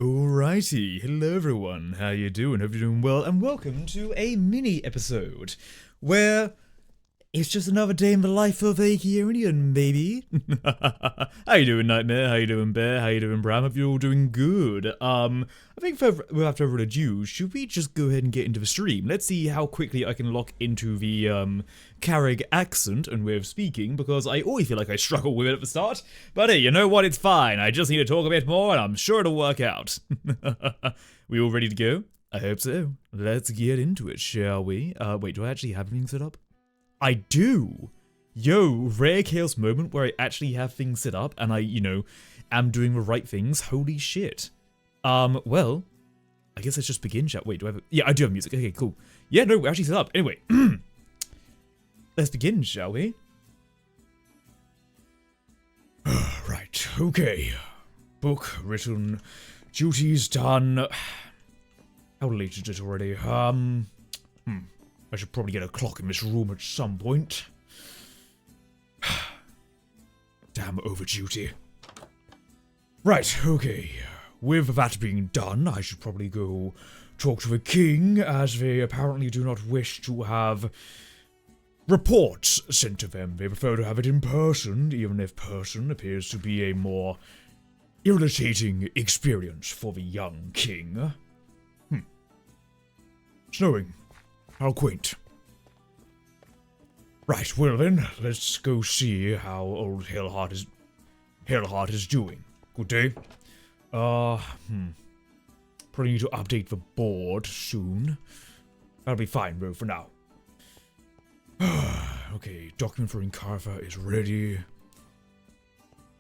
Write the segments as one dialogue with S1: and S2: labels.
S1: Alrighty, hello everyone, how you doing? Hope you're doing well, and welcome to a mini episode where it's just another day in the life of a Kionian, baby. How you doing, Nightmare? How you doing, Bear? How you doing, Bram? Hope you're all doing good. I think without further ado, should we just go ahead and get into the stream? Let's see how quickly I can lock into the Carrig accent and way of speaking, because I always feel like I struggle with it at the start. But hey, you know what? It's fine. I just need to talk a bit more, and I'm sure it'll work out. We all ready to go? I hope so. Let's get into it, shall we? Wait, do I actually have anything set up? I do! Yo, rare chaos moment where I actually have things set up and I, am doing the right things. Holy shit. Well, I guess let's just begin, chat. Wait, do I have yeah, I do have music. Okay, cool. Yeah, no, we're actually set up. Anyway, let's begin, shall we? Right, okay. Book written, duties done. How late is it already? I should probably get a clock in this room at some point. Damn over duty. Right, okay. With that being done, I should probably go talk to the king, as they apparently do not wish to have reports sent to them. They prefer to have it in person, even if person appears to be a more irritating experience for the young king. Snowing. How quaint. Right, well then, let's go see how old Hellheart is doing. Good day. Probably need to update the board soon. That'll be fine, bro, for now. Okay, document for Incarva is ready.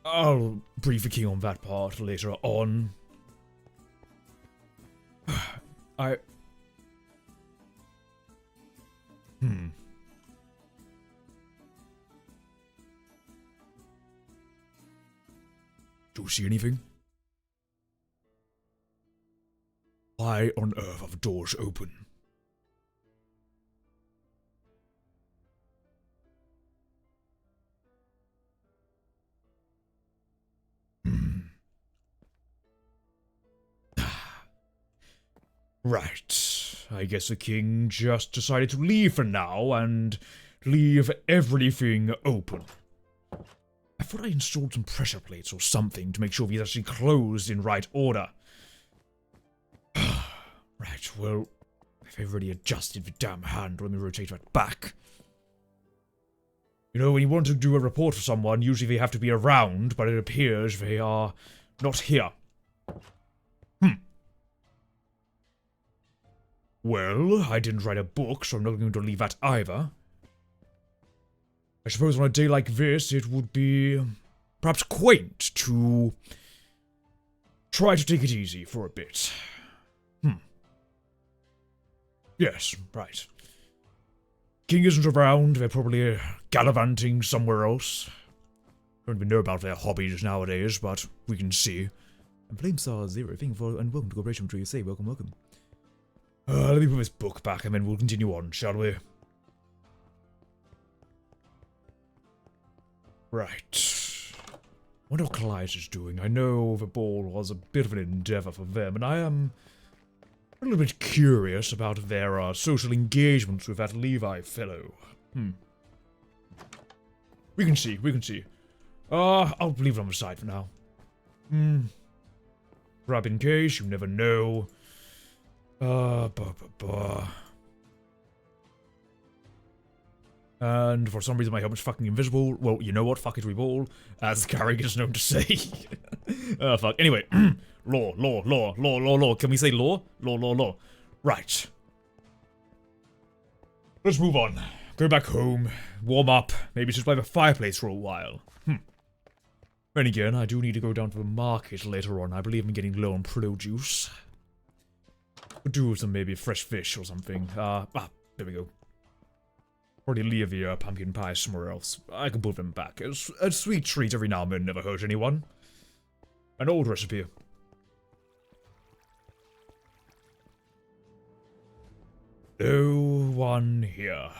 S1: I'll brief the king on that part later on. Do you see anything? Why on earth are the doors open? Right. I guess the king just decided to leave for now and leave everything open. I thought I installed some pressure plates or something to make sure these actually closed in right order. Right, well, if I've already adjusted the damn hand, let me rotate that back. You know, when you want to do a report for someone, usually they have to be around, but it appears they are not here. Well, I didn't write a book, so I'm not going to leave that either. I suppose on a day like this, it would be perhaps quaint to try to take it easy for a bit. Yes, right. King isn't around, they're probably gallivanting somewhere else. Don't even know about their hobbies nowadays, but we can see. And Flamestar0, thank you for and welcome to Cooperation Tree. Say welcome, welcome. Let me put this book back and then we'll continue on, shall we? Right. Wonder what Clyde is doing. I know the ball was a bit of an endeavour for them, and I am a little bit curious about their social engagements with that Levi fellow. We can see, we can see. I'll leave it on the side for now. Grab in case, you never know. And for some reason my helmet's fucking invisible. Well, you know what? Fuck it, we all. As Carrig is known to say. Fuck. Anyway. Law. Can we say law? Law. Right. Let's move on. Go back home. Warm up. Maybe just by the fireplace for a while. Then again, I do need to go down to the market later on. I believe I'm getting low on produce. Could do some maybe fresh fish or something. There we go. Already leave the pumpkin pie somewhere else. I can put them back. A sweet treat every now and then never hurt anyone. An old recipe. No one here.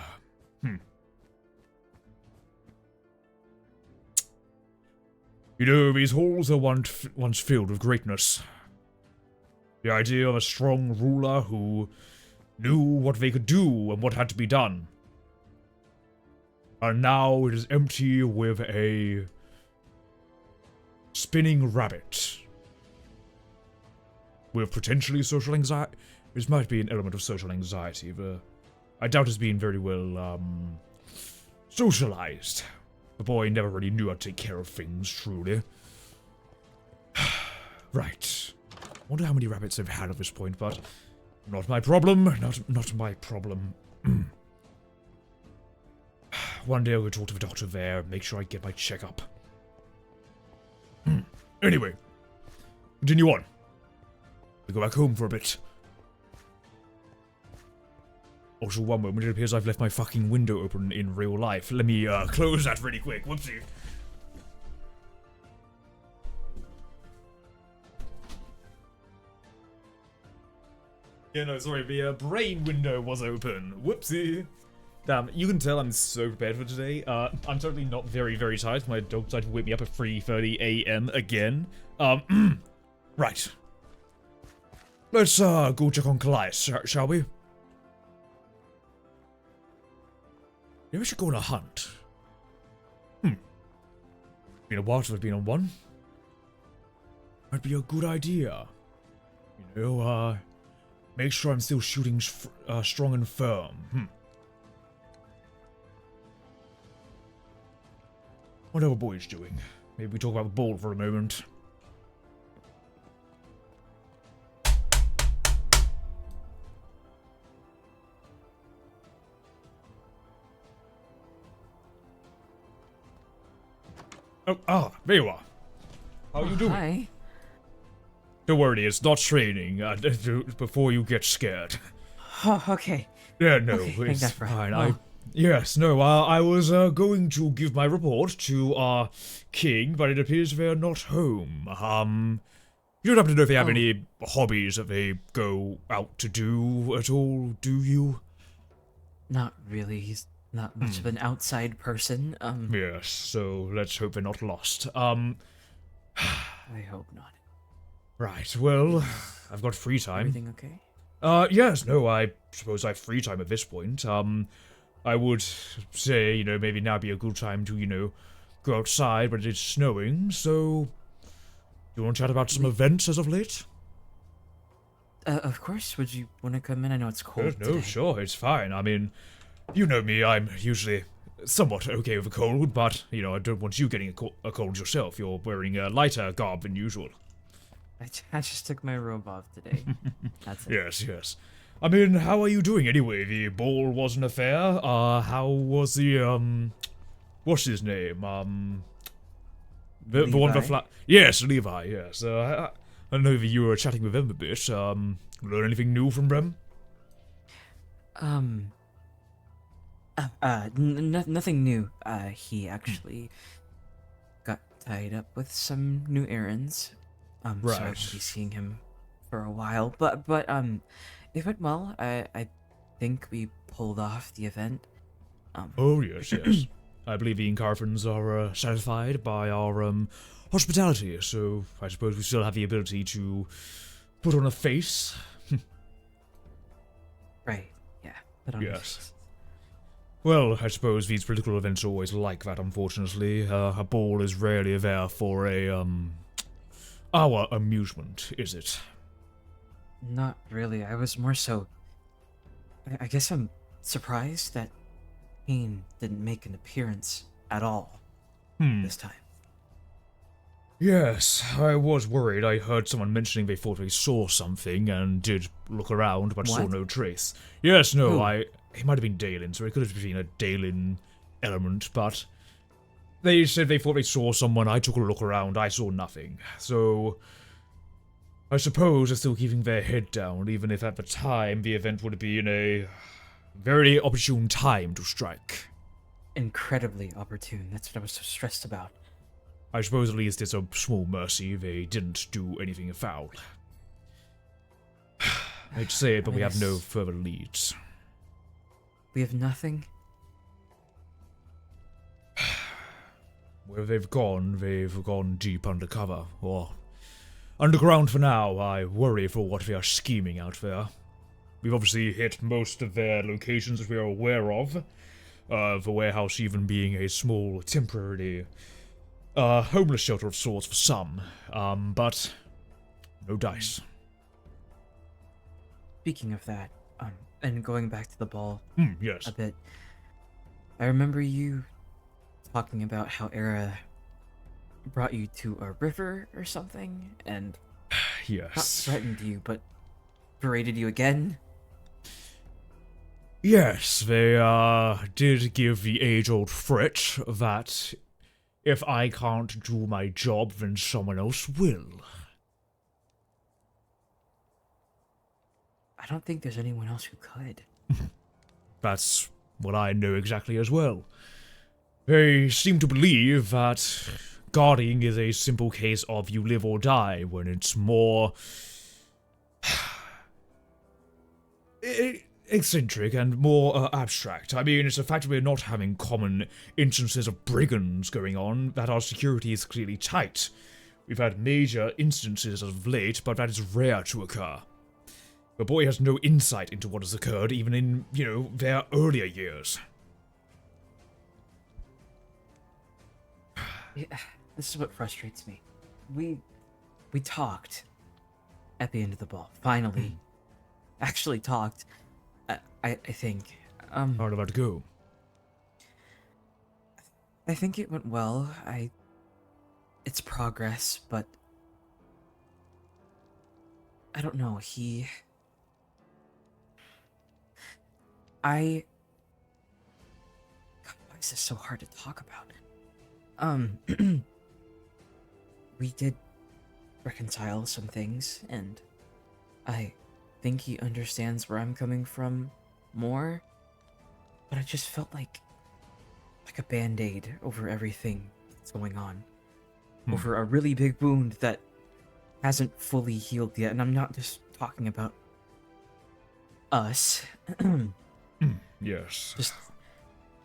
S1: You know, these halls are once filled with greatness. The idea of a strong ruler who knew what they could do and what had to be done. And now it is empty with a spinning rabbit. With potentially social anxiety. This might be an element of social anxiety, but I doubt it's been very well, socialized. The boy never really knew how to take care of things, truly. Right. Wonder how many rabbits they've had at this point, but not my problem. Not my problem. One day I'll go talk to the doctor there, make sure I get my checkup. Anyway, continue on. We go back home for a bit. Also, one moment, it appears I've left my fucking window open in real life. Let me, close that really quick. Whoopsie. Yeah, no, sorry, the brain window was open. Whoopsie. Damn, you can tell I'm so prepared for today. I'm totally not very, very tired. My dog decided to wake me up at 3:30 a.m. again. Right. Let's, go check on Callias, shall we? Maybe we should go on a hunt. Been a while since I've been on one. Might be a good idea. You know, make sure I'm still shooting strong and firm. Wonder what boy's doing. Maybe we talk about the ball for a moment. Oh, there you are. How are you doing?
S2: Hi.
S1: Don't worry, it's not training, before you get scared.
S2: Oh, okay.
S1: Yeah, no,
S2: Okay,
S1: it's
S2: that's right.
S1: fine.
S2: Oh.
S1: I was going to give my report to our king, but it appears they're not home. You don't happen to know if they have any hobbies that they go out to do at all, do you?
S2: Not really. He's not much of an outside person.
S1: Yes, so let's hope they're not lost.
S2: I hope not.
S1: Right, well, I've got free time.
S2: Everything okay?
S1: Yes, no, I suppose I have free time at this point. I would say, you know, maybe now be a good time to, you know, go outside, but it's snowing, so... Do you want to chat about some events as of late?
S2: Of course. Would you want to come in? I know it's cold
S1: No,
S2: today.
S1: sure, it's fine. I mean, you know me, I'm usually somewhat okay with a cold, but, you know, I don't want you getting a cold yourself. You're wearing a lighter garb than usual.
S2: I just took my robe off today. That's it.
S1: Yes. I mean, how are you doing anyway? The ball was an affair. How was the, what's his name? The one with the yes, Levi, yes. I don't know if you were chatting with him a bit. Learn anything new from them?
S2: Nothing new. He actually got tied up with some new errands. So I won't be seeing him for a while. But it went well. I think we pulled off the event.
S1: Oh, yes. I believe the Incarfans are satisfied by our hospitality, so I suppose we still have the ability to put on a face.
S2: Right, yeah. Put on a face.
S1: Well, I suppose these political events are always like that, unfortunately. A ball is rarely there for our amusement, is it?
S2: Not really. I was more so... I guess I'm surprised that Kane didn't make an appearance at all this time.
S1: Yes, I was worried. I heard someone mentioning they thought they saw something and did look around, but saw no trace. Yes, no, it might have been Dalen, so it could have been a Dalen element, but they said they thought they saw someone. I took a look around. I saw nothing. So I suppose they're still keeping their head down, even if at the time the event would have been a very opportune time to strike.
S2: Incredibly opportune. That's what I was so stressed about.
S1: I suppose at least it's a small mercy they didn't do anything foul. I'd say it, but we have no further leads.
S2: We have nothing?
S1: Where they've gone deep undercover, or underground for now. I worry for what they are scheming out there. We've obviously hit most of their locations that we are aware of. The warehouse even being a small, temporary, homeless shelter of sorts for some. But no dice.
S2: Speaking of that, and going back to the ball
S1: Yes.
S2: a bit, I remember you talking about how Era brought you to a river or something, and not
S1: Yes.
S2: threatened you, but berated you again.
S1: Yes, they, did give the age-old threat that if I can't do my job, then someone else will.
S2: I don't think there's anyone else who could.
S1: That's what I know exactly as well. They seem to believe that guarding is a simple case of you live or die, when it's more eccentric and more abstract. I mean, it's the fact that we're not having common instances of brigands going on, that our security is clearly tight. We've had major instances of late, but that is rare to occur. The boy has no insight into what has occurred, even in, their earlier years.
S2: Yeah, this is what frustrates me. We talked at the end of the ball. Finally, actually talked. I think.
S1: How did that go?
S2: I think it went well. It's progress, but I don't know. God, why is this so hard to talk about? We did reconcile some things, and I think he understands where I'm coming from more, but I just felt like a band-aid over everything that's going on. Over a really big wound that hasn't fully healed yet, and I'm not just talking about us.
S1: Yes.
S2: Just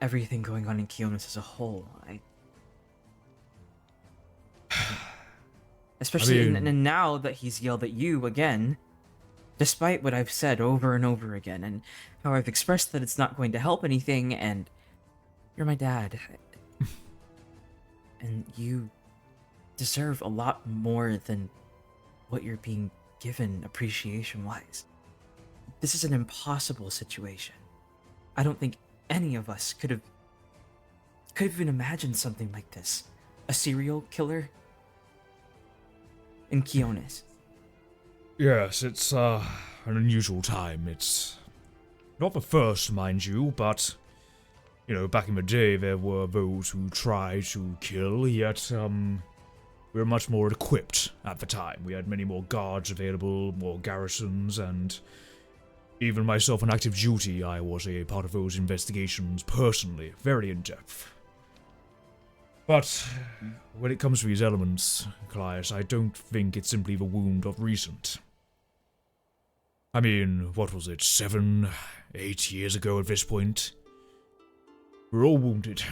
S2: everything going on in Kionis as a whole. Especially and now that he's yelled at you again, despite what I've said over and over again, and how I've expressed that it's not going to help anything, and you're my dad. And you deserve a lot more than what you're being given appreciation-wise. This is an impossible situation. I don't think any of us could have even imagined something like this. A serial killer in Kionis.
S1: Yes, it's, an unusual time. It's not the first, mind you, but, back in the day there were those who tried to kill, yet, we were much more equipped at the time. We had many more guards available, more garrisons, and even myself on active duty, I was a part of those investigations personally, very in-depth. But when it comes to these elements, Callias, I don't think it's simply the wound of recent. I mean, what was it, 7, 8 years ago at this point? We're all wounded.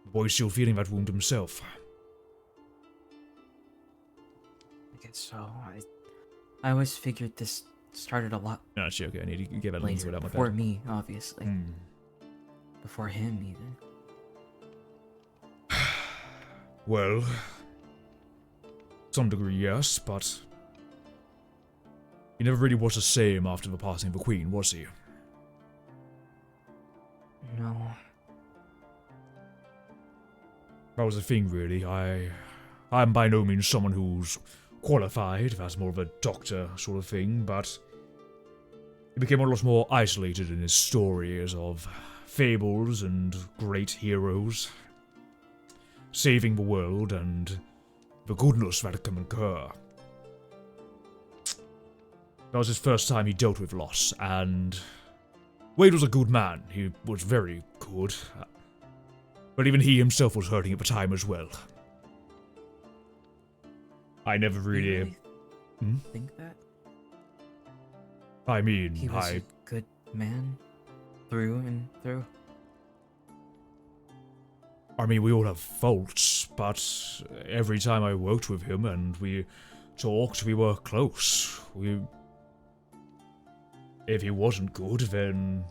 S1: The boy's still feeling that wound himself.
S2: I guess so. I always figured this started a lot
S1: Actually, okay, I need to get that
S2: later,
S1: out my
S2: before
S1: bed.
S2: me, obviously. Before him, even.
S1: Well, some degree, yes, but he never really was the same after the passing of the Queen, was he?
S2: No.
S1: That was the thing, really. I'm by no means someone who's qualified, that's more of a doctor sort of thing, but he became a lot more isolated in his stories of fables and great heroes, saving the world and the goodness that can occur. That was his first time he dealt with loss, and Wade was a good man. He was very good. But even he himself was hurting at the time as well. I never really...
S2: think that?
S1: I mean,
S2: He was a good man? Through and through?
S1: I mean, we all have faults, but every time I worked with him and we talked, we were close. If he wasn't good, then...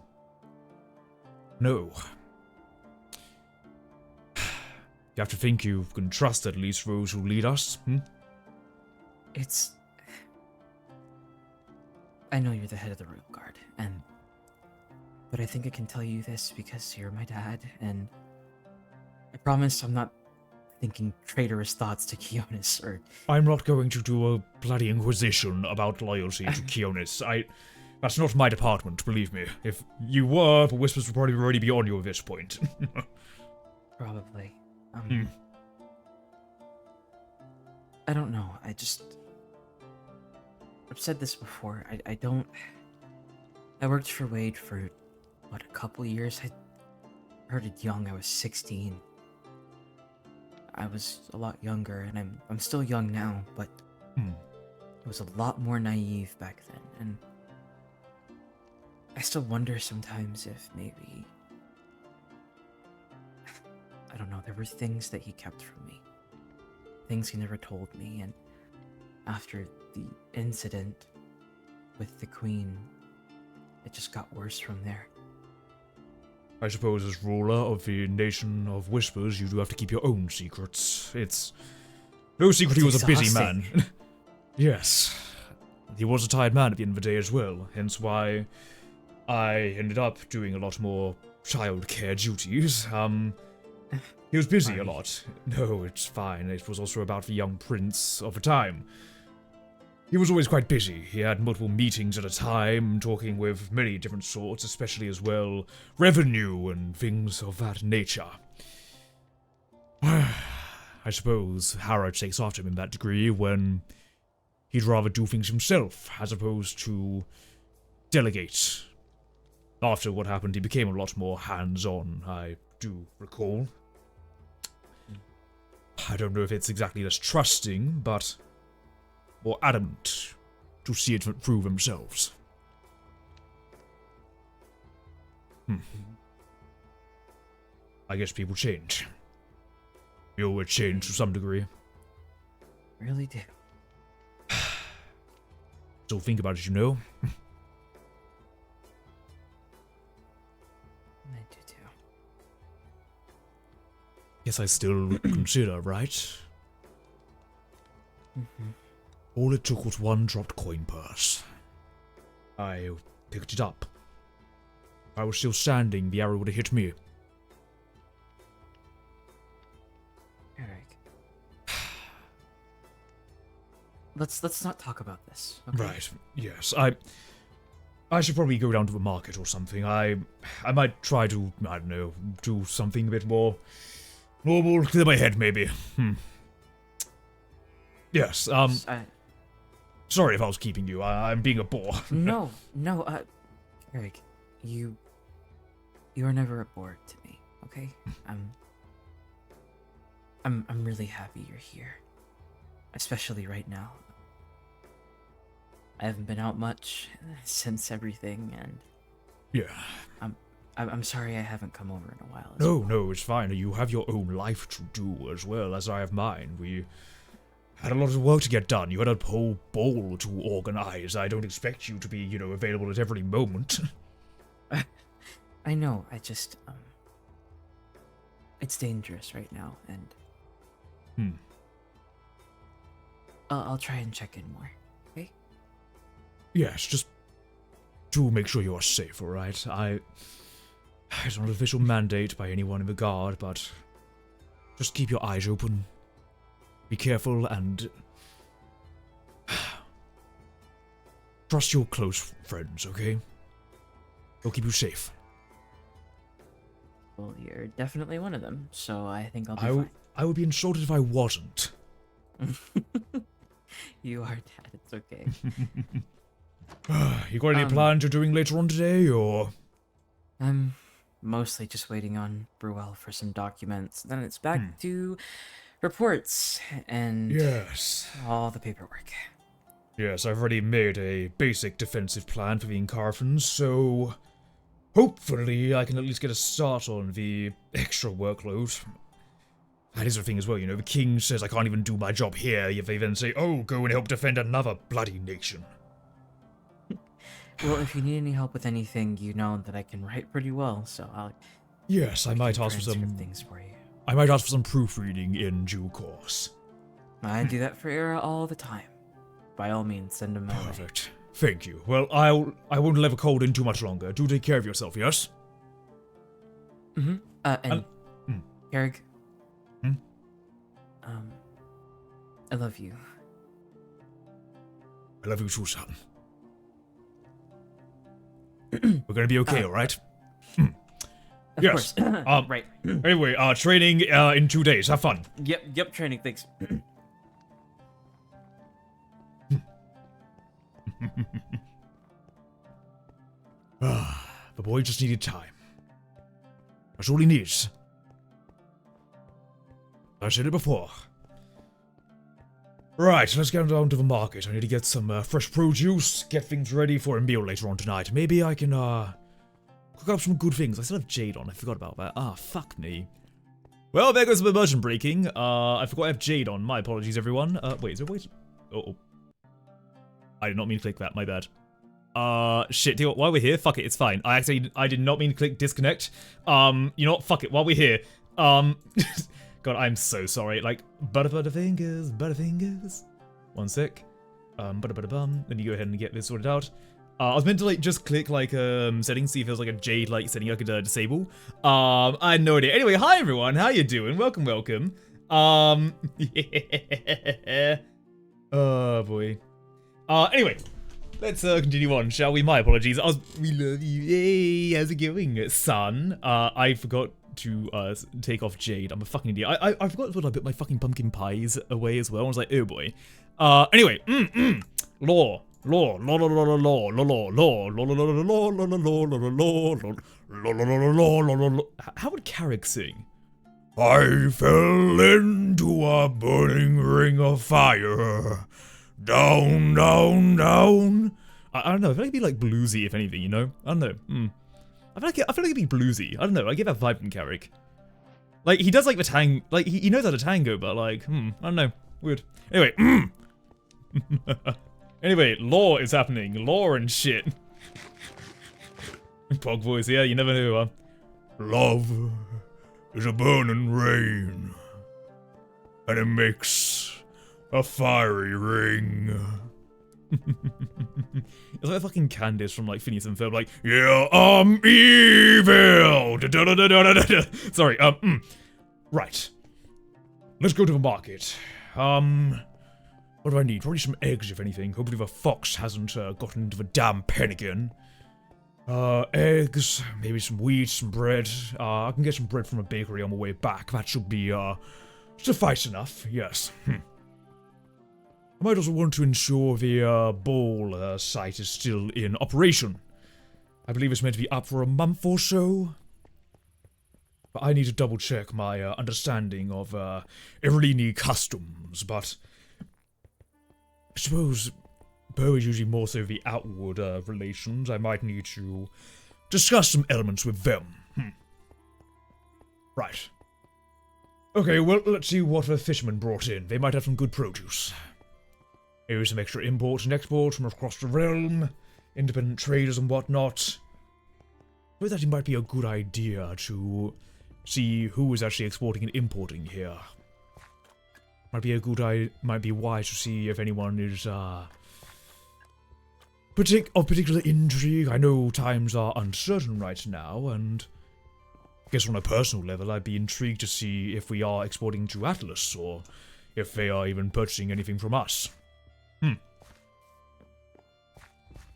S1: no. You have to think you can trust at least those who lead us,
S2: It's... I know you're the head of the Royal Guard, but I think I can tell you this because you're my dad, and I promise I'm not thinking traitorous thoughts to Kionis, or...
S1: I'm not going to do a bloody inquisition about loyalty to Kionis. That's not my department, believe me. If you were, the whispers would probably already be on you at this point.
S2: Probably. I don't know, I've said this before, I worked for Wade for, what, a couple years? I started young, I was 16. I was a lot younger, and I'm still young now, but I was a lot more naive back then, and I still wonder sometimes if maybe... I don't know, there were things that he kept from me. Things he never told me, and after the incident with the Queen, it just got worse from there.
S1: I suppose as ruler of the Nation of Whispers, you do have to keep your own secrets. It's no secret he was a busy man. Yes. He was a tired man at the end of the day as well, hence why I ended up doing a lot more childcare duties. He was busy a lot. No, it's fine. It was also about the young prince of the time. He was always quite busy. He had multiple meetings at a time, talking with many different sorts, especially as well revenue and things of that nature. I suppose Harrod takes after him in that degree when he'd rather do things himself as opposed to delegate. After what happened, he became a lot more hands-on, I do recall. I don't know if it's exactly less trusting, but more adamant to see it through themselves. I guess people change. We always change to some degree.
S2: Really do.
S1: So think about it, you know?
S2: I do too.
S1: Yes, I still consider, right? All it took was one dropped coin purse. I picked it up. If I was still standing, the arrow would have hit me.
S2: Eric. Let's not talk about this. Okay?
S1: Right, yes. I should probably go down to the market or something. I might try to, I don't know, do something a bit more normal, clear my head maybe. Yes, sorry if I was keeping you. I'm being a bore.
S2: No, Eric, you are never a bore to me, okay? I'm really happy you're here. Especially right now. I haven't been out much since everything, and
S1: yeah.
S2: I'm sorry I haven't come over in a while.
S1: No, it's fine. You have your own life to do as well as I have mine. We had a lot of work to get done. You had a whole ball to organize. I don't expect you to be, available at every moment.
S2: I know, I just, it's dangerous right now, and... I'll try and check in more, okay?
S1: Yes, just to make sure you are safe, alright? It's not an official mandate by anyone in the guard, but just keep your eyes open. Be careful and trust your close friends, okay? They'll keep you safe.
S2: Well, you're definitely one of them, so I think I'll be fine.
S1: I would be insulted if I wasn't.
S2: You are, Dad. It's okay.
S1: You got any plans you're doing later on today, or?
S2: I'm mostly just waiting on Bruel for some documents. Then it's back to reports and all the paperwork.
S1: Yes, I've already made a basic defensive plan for the Incarfans, so hopefully I can at least get a start on the extra workload. That is the thing as well, you know, the king says I can't even do my job here, yet they then say, oh, go and help defend another bloody nation.
S2: Well, if you need any help with anything, you know that I can write pretty well, so I'll...
S1: Yes, I might ask for some...
S2: things for you.
S1: I might ask for some proofreading in due course.
S2: I do that for Era all the time. By all means, send him my way.
S1: Perfect. Thank you. Well, I won't let the cold in too much longer. Do take care of yourself, yes?
S2: Mm-hmm. And Carrick.
S1: Hmm?
S2: I love you.
S1: I love you too, son. We're gonna be okay, alright?
S2: Of course. Right.
S1: Anyway, training in 2 days. Have fun.
S2: Yep, training, thanks.
S1: The boy just needed time. That's all he needs. I said it before. Right, let's get down to the market. I need to get some fresh produce, get things ready for a meal later on tonight. Maybe I can cook up some good things. I still have jade on. I forgot about that. Ah, fuck me. Well, there goes the immersion breaking. I forgot I have jade on. My apologies, everyone. Wait, is there a way to... Oh. I did not mean to click that. My bad. Shit. Do you know what? While we're here, fuck it. It's fine. I did not mean to click disconnect. You know what? Fuck it. While we're here, God, I'm so sorry. Like, butterfingers. One sec. Bum. Let me go ahead and get this sorted out. I was meant to like just click like settings, see if there's like a jade like setting I could disable. I had no idea. Anyway, hi everyone, how you doing? Welcome. Yeah. Oh boy. Anyway, let's continue on, shall we? My apologies. We love you. Hey, how's it going, son? I forgot to take off jade. I'm a fucking idiot. I forgot to put my fucking pumpkin pies away as well. I was like, oh boy. Anyway, law. How would Carrick sing? I fell into a burning ring of fire. Down. I don't know. I feel like it'd be like bluesy, if anything, you know? I don't know. I feel like it'd be bluesy. I don't know. I get that vibe from Carrick. Like, he does like the tang. Like, he knows how to tango, but like, I don't know. Weird. Anyway, Anyway, law is happening. Law and shit. Pog voice, yeah, you never knew, huh? Love is a burning rain, and it makes a fiery ring. It's like fucking Candace from like Phineas and Ferb, like, yeah, I'm evil. Sorry, right. Let's go to the market. What do I need? Probably some eggs, if anything. Hopefully the fox hasn't gotten into the damn pen again. Eggs, maybe some wheat, some bread. I can get some bread from a bakery on my way back. That should be, suffice enough, yes. I might also want to ensure the, bowl, site is still in operation. I believe it's meant to be up for a month or so. But I need to double check my, understanding of, Irlini customs, but... I suppose Bo is usually more so the outward relations. I might need to discuss some elements with them. Right. Okay, well, let's see what the fishermen brought in. They might have some good produce. Maybe some extra imports and exports from across the realm, independent traders and whatnot. I thought that it might be a good idea to see who is actually exporting and importing here. Might be wise to see if anyone is, of particular intrigue. I know times are uncertain right now, and I guess on a personal level, I'd be intrigued to see if we are exporting to Atlas, or if they are even purchasing anything from us.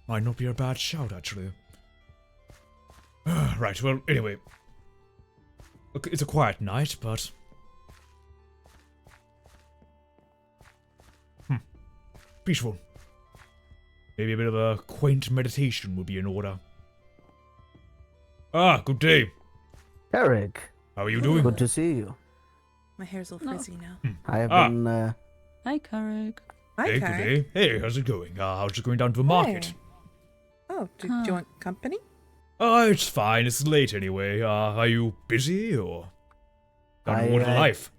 S1: Might not be a bad shout, actually. Right, well, anyway. It's a quiet night, but... peaceful. Maybe a bit of a quaint meditation would be in order. Ah, good day.
S3: Eric.
S1: How are you doing?
S3: Good to see you.
S4: My hair's all frizzy now.
S3: I have been,
S5: Hi, Carrick.
S4: Hi,
S1: Hey,
S4: Kai.
S1: good day. Hey, how's it going? How's it going down to the market?
S4: Hey. Oh, do you want company?
S1: It's fine. It's late anyway. Are you busy or...
S3: I,
S1: what life?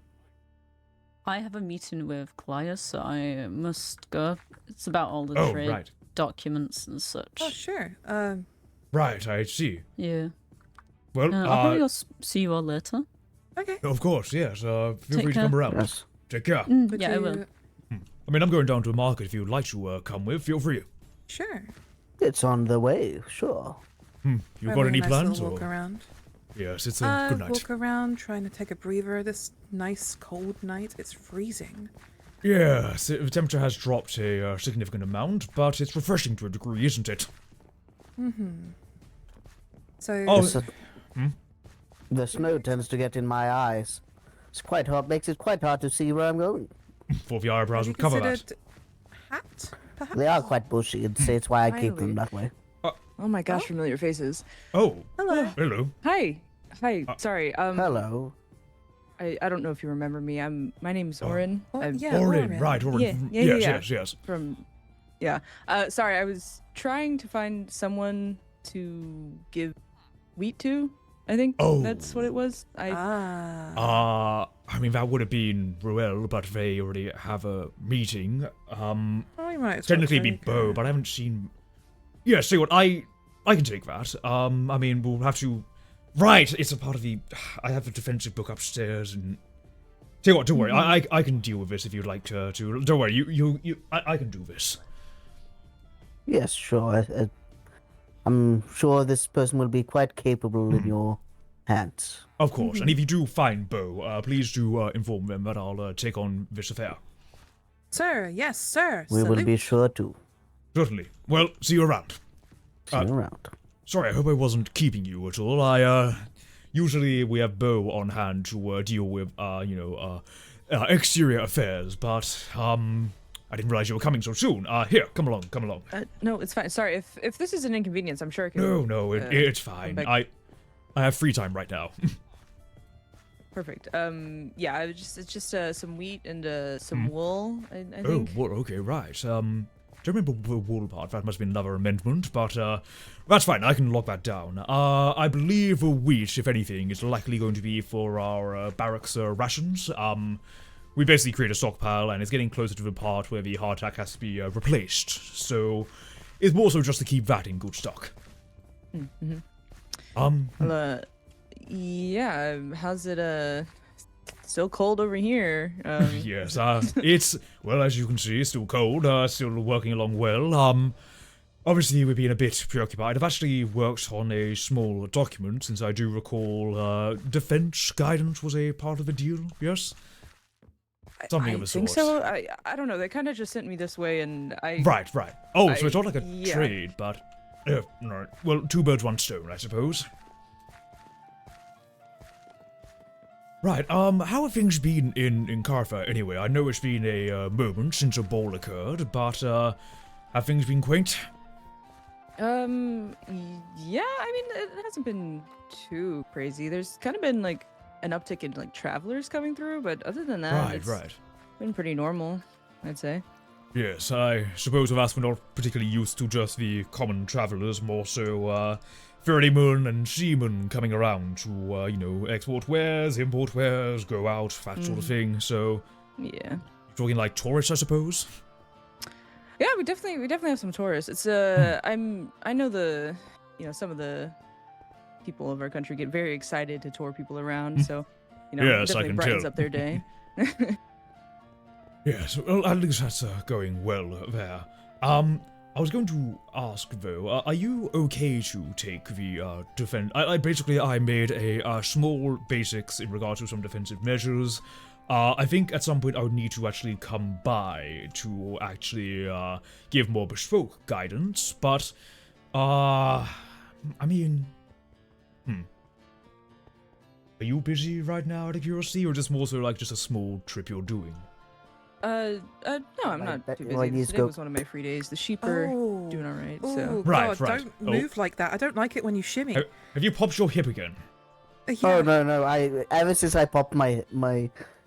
S5: I have a meeting with Clias, so I must go. It's about all the
S1: Oh,
S5: trade
S1: right.
S5: documents and such.
S4: Oh, sure.
S1: Right, I see.
S5: Yeah.
S1: Well,
S5: I'll probably go see you all later.
S4: Okay.
S1: of course, yes. Feel
S5: Take
S1: free to
S5: care.
S1: come around.
S3: Yes.
S1: Take care.
S4: Would
S5: Yeah, I
S4: you...
S5: will.
S1: I mean, I'm going down to the market if you'd like to come with. Feel free.
S4: Sure.
S3: It's on the way, sure.
S1: You
S4: We're
S1: got
S4: having
S1: any
S4: a nice
S1: plans?
S4: little walk
S1: Or?
S4: around.
S1: Yes, it's a good night.
S4: Walk around, trying to take a breather this nice cold night. It's freezing.
S1: Yes, the temperature has dropped a significant amount, but it's refreshing to a degree, isn't it?
S4: So,
S1: Oh,
S3: The snow tends to get in my eyes. It's quite hard. Makes it quite hard to see where I'm going.
S1: for the eyebrows
S4: have you
S1: would cover that.
S4: considered hat, perhaps?
S3: They are quite bushy. It's why I keep them
S6: Really?
S3: that way.
S6: Oh my gosh, familiar faces.
S1: Oh,
S4: Hello.
S1: hello.
S6: Hi. Hi. Sorry.
S3: Hello.
S6: I don't know if you remember me. My name's Orin. I'm
S4: yeah,
S1: Orin, right, Orin.
S6: Yeah, yeah,
S1: yes,
S6: yeah.
S1: yes.
S6: from yeah. Sorry, I was trying to find someone to give wheat to. I think that's what it was.
S4: Ah.
S1: I mean, that would have been Ruel, but they already have a meeting.
S4: Oh, you might as well
S1: Technically be
S4: take
S1: Bo,
S4: her.
S1: but I haven't seen... Yeah, see what, I can take that. I mean, we'll have to... Right, it's a part of the... I have the defensive book upstairs, and... Tell you what, don't worry, I can deal with this if you'd like to. Don't worry, I can do this.
S3: Yes, sure. I'm sure this person will be quite capable in your hands.
S1: Of course, and if you do find Bo, please do inform them that I'll take on this affair.
S4: Sir, yes, sir.
S3: We will
S4: Salute.
S3: be sure to.
S1: Certainly. Well, see you around.
S3: See you around.
S1: Sorry, I hope I wasn't keeping you at all. Usually we have Bo on hand to deal with, exterior affairs, but, I didn't realize you were coming so soon. Here, come along.
S6: No, it's fine. Sorry, if this is an inconvenience, I'm sure I can.
S1: No, it's fine.
S6: back.
S1: I have free time right now.
S6: Perfect. Yeah, it's just some wheat and some wool. I
S1: Oh,
S6: think.
S1: well, okay, right. Don't remember the wool part. That must have been another amendment, but that's fine. I can lock that down. I believe the wheat, if anything, is likely going to be for our barracks rations. We basically create a stockpile, and it's getting closer to the part where the hardtack has to be replaced. So it's more so just to keep that in good stock.
S6: Well, yeah. How's it? Still cold over here.
S1: Yes, it's, well, as you can see, it's still cold, still working along well. Obviously, we've been a bit preoccupied. I've actually worked on a small document, since I do recall, defense guidance was a part of the deal, yes? Something of
S6: I
S1: a
S6: think
S1: sort.
S6: so. I don't know. They kind of just sent me this way, and I.
S1: Right. Oh, so it's not like a
S6: yeah.
S1: trade, but... no. Well, two birds, one stone, I suppose. Right, how have things been in Carfa anyway? I know it's been a moment since a ball occurred, but have things been quaint?
S6: Yeah. I mean, it hasn't been too crazy. There's kind of been like an uptick in like travelers coming through, but other than that, it's been pretty normal, I'd say.
S1: Yes, I suppose of us we're not particularly used to just the common travelers, more so ferrymen and seamen coming around to, export wares, import wares, go out, that sort of thing. So,
S6: Yeah.
S1: talking like tourists, I suppose?
S6: Yeah, we definitely have some tourists. It's I know some of the people of our country get very excited to tour people around, so
S1: Yes, I
S6: definitely
S1: can
S6: brightens
S1: tell.
S6: up their day.
S1: Yes, well, at least that's going well there. I was going to ask though, are you okay to take the defense? I made a small basics in regards to some defensive measures. I think at some point I would need to actually come by to actually give more bespoke guidance, but I mean, are you busy right now out of curiosity, or just more so like just a small trip you're doing?
S6: No, I'm not
S3: bet
S6: too
S3: you might
S6: busy.
S3: need to
S6: Today
S3: go-
S6: was one of my free days. The sheep are
S4: Oh.
S6: doing all right,
S4: Oh,
S6: so.
S1: Right,
S4: God,
S1: right.
S4: don't
S1: Oh.
S4: move like that. I don't like it when you shimmy.
S1: Have you popped your hip again?
S4: Yeah.
S3: Oh no! Ever since I popped my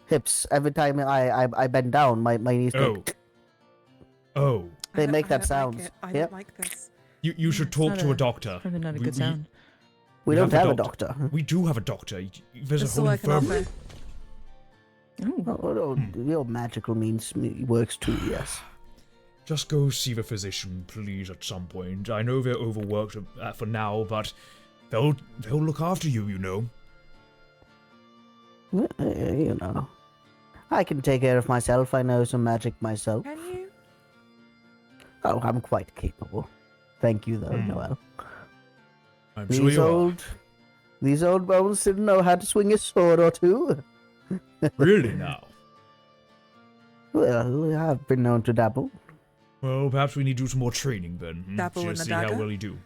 S3: hips, every time I bend down, my knees go.
S1: Oh.
S3: They make
S4: I
S3: that
S4: don't
S3: sound.
S4: Like it. I
S3: Yep.
S4: don't like this.
S1: You should
S6: It's
S1: talk
S6: not
S1: to a
S6: a-
S1: doctor.
S6: Probably not a
S1: We-
S6: good
S1: we-
S6: sound.
S3: We
S1: We
S3: don't
S1: have a
S3: have a
S1: doctor.
S3: doctor.
S1: We do have a doctor. There's
S4: This is
S1: a
S4: all
S1: whole
S4: I can
S1: infirmary.
S4: offer.
S6: Oh,
S3: Your magical means works too, yes.
S1: Just go see the physician, please, at some point. I know they're overworked for now, but they'll look after you, you know.
S3: You know. I can take care of myself. I know some magic myself.
S4: Can you?
S3: Oh, I'm quite capable. Thank you, though, Noel.
S1: I'm sure you are.
S3: These old bones didn't know how to swing a sword or two.
S1: Really now?
S3: Well, I've been known to dabble.
S1: Well, perhaps we need to do some more training then.
S4: Dabble in
S1: Just
S4: a
S1: see how
S4: dagger?
S1: well you do.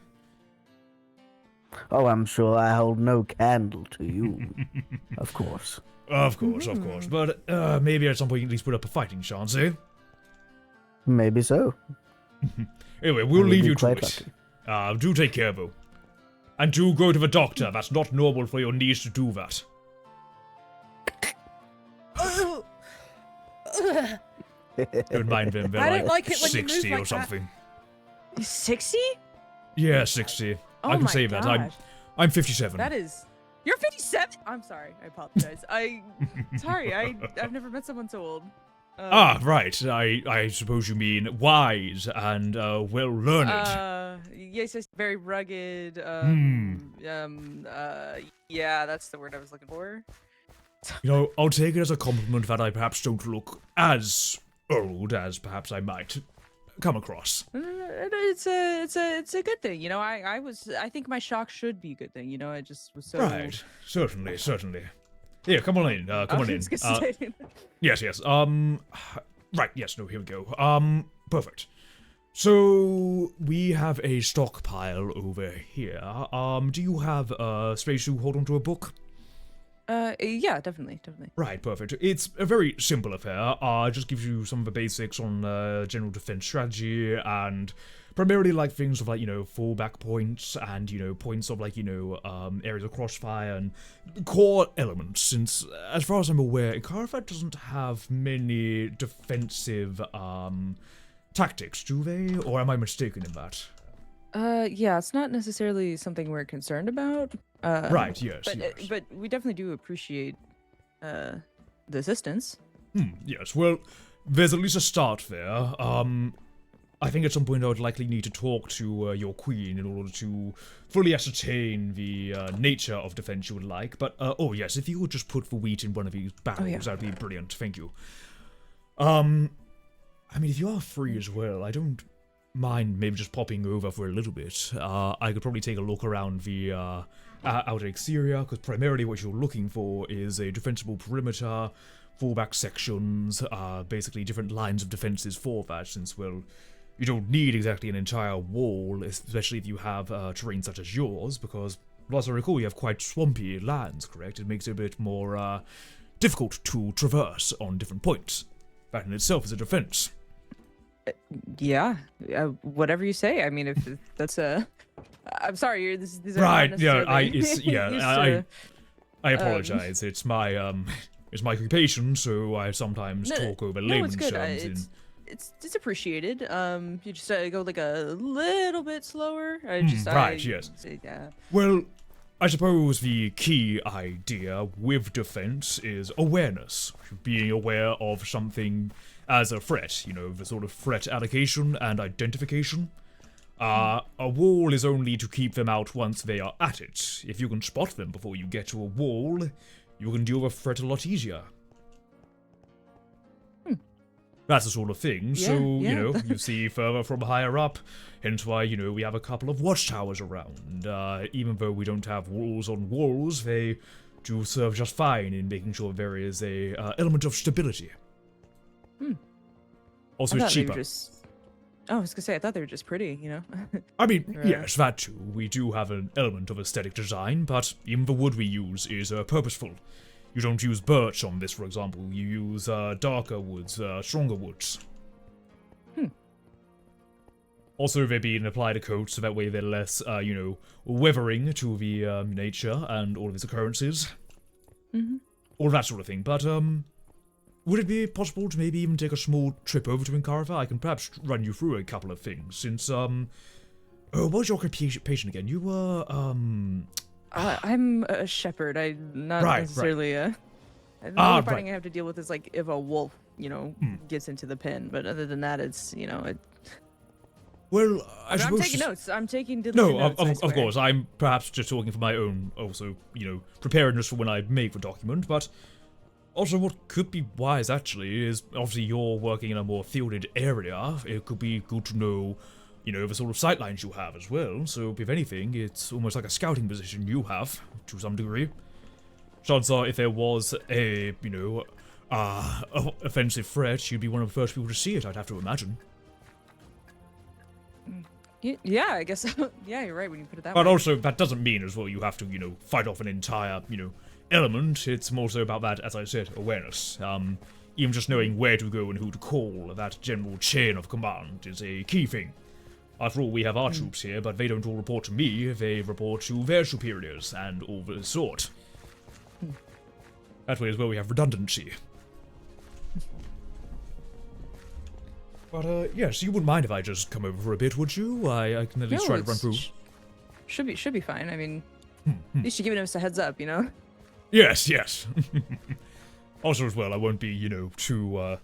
S3: Oh, I'm sure I hold no candle to you. Of course.
S1: Of course. But maybe at some point you at least put up a fighting chance, eh?
S3: Maybe so.
S1: Anyway, we'll
S3: I would
S1: leave
S3: be
S1: you to
S3: quite
S1: it.
S3: lucky.
S1: Do take care, though. And do go to the doctor. That's not normal for your knees to do that. Don't mind them. They're
S4: I don't like it when you
S1: 60
S4: move
S1: or
S4: like that.
S1: something.
S6: 60?
S1: Yeah, 60.
S6: Oh
S1: I can
S6: my
S1: say that.
S6: gosh.
S1: I'm 57.
S6: That is. You're 57. I'm sorry. I apologize. I've never met someone so old.
S1: Right. I suppose you mean wise and well learned.
S6: Yes, very rugged. Yeah, that's the word I was looking for.
S1: You know, I'll take it as a compliment that I perhaps don't look as old as perhaps I might come across.
S6: It's a good thing, you know. I think my shock should be a good thing, you know. I just was so
S1: Right. Certainly. Here, come on in. Come on in. Yes. Right. Yes. No. Here we go. Perfect. So we have a stockpile over here. Do you have space to hold onto a book?
S6: Yeah, definitely.
S1: Right, perfect. It's a very simple affair. Just gives you some of the basics on general defense strategy and primarily like things of like, you know, fallback points and, you know, points of like, you know, areas of crossfire and core elements. Since, as far as I'm aware, Icarafat doesn't have many defensive tactics, do they? Or am I mistaken in that?
S6: Yeah, it's not necessarily something we're concerned about.
S1: Right, yes,
S6: but we definitely do appreciate the assistance.
S1: Yes, well, there's at least a start there. I think at some point I would likely need to talk to your queen in order to fully ascertain the nature of defense you would like. But, oh yes, if you would just put the wheat in one of these barrels, that'd be brilliant. Thank you. I mean, if you are free as well, I don't mind maybe just popping over for a little bit. I could probably take a look around the outer exterior, because primarily what you're looking for is a defensible perimeter, fallback sections, basically different lines of defenses for that, since, well, you don't need exactly an entire wall, especially if you have terrain such as yours, because, as I recall, you have quite swampy lands, correct? It makes it a bit more difficult to traverse on different points. That in itself is a defense.
S6: Yeah, whatever you say. I mean, if that's a, I'm sorry. These are
S1: right.
S6: not
S1: Yeah.
S6: necessarily
S1: I apologize. It's my occupation, so I sometimes talk over layman's terms.
S6: It's appreciated. You just go like a little bit slower.
S1: Yes.
S6: Yeah.
S1: Well, I suppose the key idea with defense is awareness, being aware of something as a threat, you know, the sort of threat allocation and identification. A wall is only to keep them out once they are at it. If you can spot them before you get to a wall, you can deal with a threat a lot easier. That's the sort of thing, so, you know, you see further from higher up, hence why, you know, we have a couple of watchtowers around. Even though we don't have walls on walls, they do serve just fine in making sure there is a element of stability. Also, it's cheaper.
S6: I was gonna say, I thought they were just pretty, you know?
S1: I mean, yes, that too. We do have an element of aesthetic design, but even the wood we use is purposeful. You don't use birch on this, for example. You use darker woods, stronger woods. Also, they're being applied a coat so that way they're less, you know, weathering to the nature and all of its occurrences. All that sort of thing. But, would it be possible to maybe even take a small trip over to Incarava? I can perhaps run you through a couple of things, since, what was your occupation again? You were,
S6: I'm a shepherd. I'm not necessarily a... The only
S1: right.
S6: fighting I have to deal with is like if a wolf, gets into the pen. But other than that, it's
S1: Well, I
S6: I'm
S1: suppose...
S6: taking notes. I'm taking
S1: No,
S6: notes.
S1: of course. I'm perhaps just talking for my own, also, preparedness for when I make the document, but also what could be wise, actually, is obviously you're working in a more fielded area. It could be good to know, the sort of sightlines you have as well. So, if anything, it's almost like a scouting position you have, to some degree. Chances are, if there was a, offensive threat, you'd be one of the first people to see it, I'd have to imagine.
S6: Yeah, I guess. Yeah, you're right when you put it that way.
S1: But also, that doesn't mean as well you have to, fight off an entire, element. It's more so about that, as I said, awareness. Even just knowing where to go and who to call, that general chain of command is a key thing. After all, we have our troops here, but they don't all report to me, they report to their superiors, and all the sort. That way as well we have redundancy. But, yes, you wouldn't mind if I just come over for a bit, would you? I can at least try to run through.
S6: Should be fine. I mean, at least you're giving us a heads up,
S1: Yes. Also as well, I won't be, too,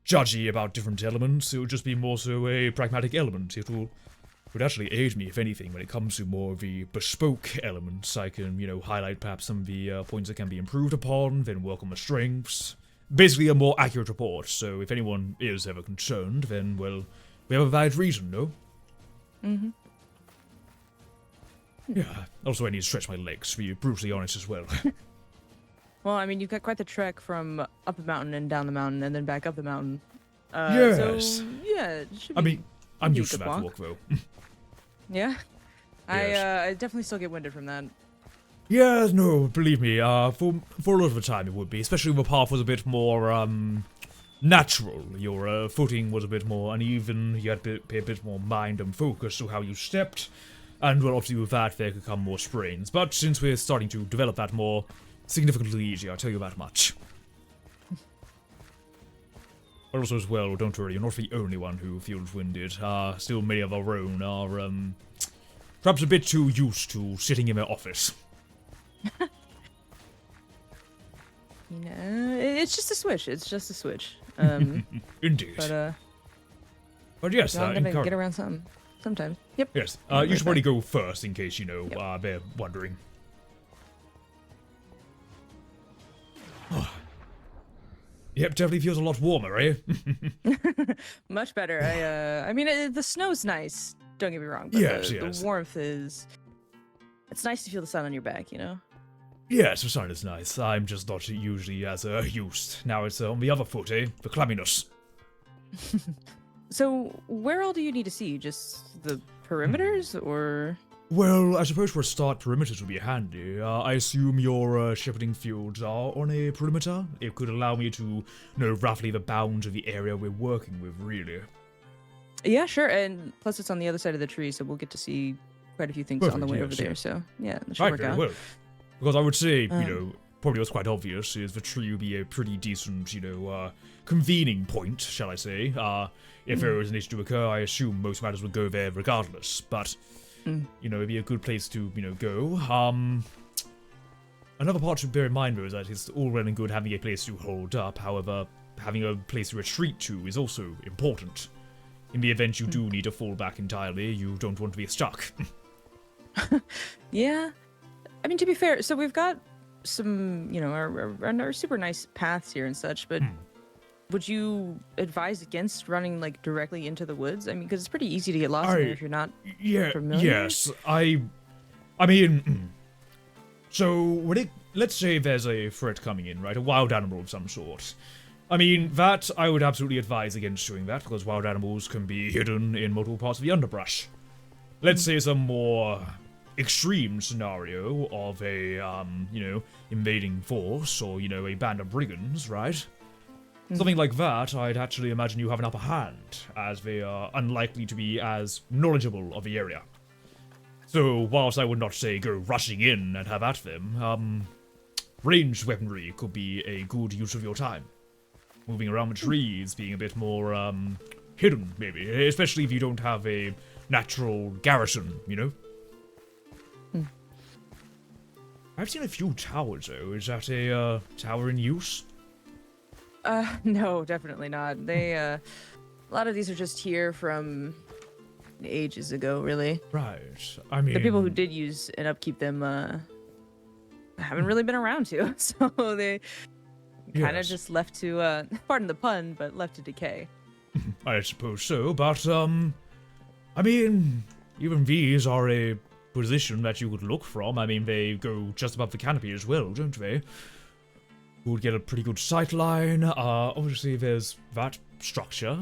S1: judgy about different elements. It would just be more so a pragmatic element. Would actually aid me, if anything, when it comes to more of the bespoke elements. I can, highlight perhaps some of the points that can be improved upon, then work on the strengths. Basically a more accurate report, so if anyone is ever concerned, then, well, we have a valid reason, no?
S6: Mm-hmm.
S1: Yeah, also I need to stretch my legs, to be brutally honest as well.
S6: Well, I mean, you've got quite the trek from up the mountain and down the mountain and then back up the mountain.
S1: Yes.
S6: So, yeah, it should be...
S1: I mean, I'm
S6: be a
S1: used to
S6: good
S1: that
S6: walk.
S1: walk, though.
S6: Yeah?
S1: Yes.
S6: I definitely still get winded from that.
S1: Yeah, no, believe me, for a lot of the time it would be, especially if the path was a bit more, natural. Your, footing was a bit more uneven, you had to pay a bit more mind and focus to how you stepped, and, well, obviously with that there could come more sprains, but since we're starting to develop that more significantly easier, I'll tell you that much. But also as well, don't worry, you're not the only one who feels winded. Still many of our own are, perhaps a bit too used to sitting in their office.
S6: It's just a switch. It's just a switch.
S1: Indeed. But yes,
S6: I'm gonna get around sometimes. Yep.
S1: Yes, you should probably go first in case, they're wondering. Yep, definitely feels a lot warmer, eh?
S6: Much better. I mean, the snow's nice. Don't get me wrong. But
S1: yes.
S6: The warmth is. It's nice to feel the sun on your back,
S1: Yes, the sun is nice. I'm just not usually as used. Now it's on the other foot, eh? The clamminess.
S6: So, where all do you need to see? Just the perimeters, or?
S1: Well, I suppose for a start, perimeters would be handy. I assume your shepherding fields are on a perimeter? It could allow me to know roughly the bounds of the area we're working with, really.
S6: Yeah, sure. And plus, it's on the other side of the tree, so we'll get to see quite a few things on the way over there. So, yeah, that should work out.
S1: Well. Because I would say, probably what's quite obvious is the tree would be a pretty decent, convening point, shall I say. If there was an issue to occur, I assume most matters would go there regardless. But, it'd be a good place to, go. Another part to bear in mind, though, is that it's all well and good having a place to hold up. However, having a place to retreat to is also important. In the event you do need to fall back entirely, you don't want to be stuck.
S6: Yeah. I mean, to be fair, so we've got some, our super nice paths here and such, but would you advise against running, directly into the woods? I mean, because it's pretty easy to get lost in there if you're not familiar.
S1: Yes, I mean, so let's say there's a threat coming in, right? A wild animal of some sort. I mean, that I would absolutely advise against doing that, because wild animals can be hidden in multiple parts of the underbrush. Let's say some more extreme scenario of a, invading force, or, a band of brigands, right? Something like that, I'd actually imagine you have an upper hand, as they are unlikely to be as knowledgeable of the area. So, whilst I would not say go rushing in and have at them, ranged weaponry could be a good use of your time. Moving around the trees, being a bit more, hidden, maybe, especially if you don't have a natural garrison, I've seen a few towers, though. Is that a tower in use?
S6: No, definitely not. They, a lot of these are just here from ages ago, really.
S1: Right. I mean...
S6: The people who did use and upkeep them, haven't really been around to, so they kind of
S1: Yes.
S6: just left to, pardon the pun, but left to decay.
S1: I suppose so, but, I mean, even these are a position that you could look from. I mean, they go just above the canopy as well, don't they? You would get a pretty good sight line. Obviously, there's that structure.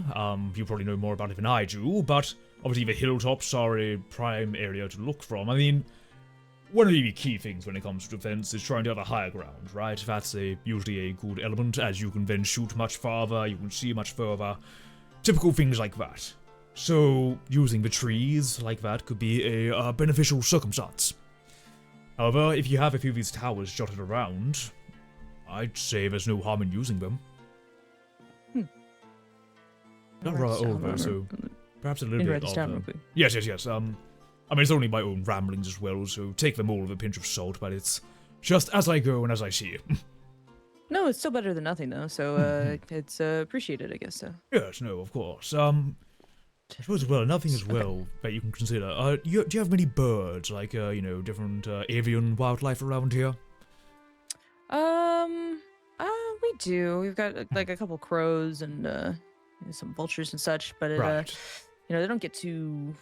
S1: You probably know more about it than I do, but obviously the hilltops are a prime area to look from. I mean, one of the key things when it comes to defense is trying to have a higher ground, right? That's usually a good element, as you can then shoot much farther, you can see much further. Typical things like that. So, using the trees like that could be a beneficial circumstance. However, if you have a few of these towers jotted around, I'd say there's no harm in using them. Not rather old though, so perhaps a little bit of
S6: down real quick.
S1: Yes. I mean, it's only my own ramblings as well, so take them all with a pinch of salt, but it's just as I go and as I see it.
S6: No, it's still better than nothing, though, so, it's, appreciated, I guess, so.
S1: Yes, no, of course. I suppose as well, another thing as well that you can consider, do you have many birds, like, different avian wildlife around here?
S6: We do. We've got, like, a couple crows and, some vultures and such, but,
S1: Right.
S6: they don't get too...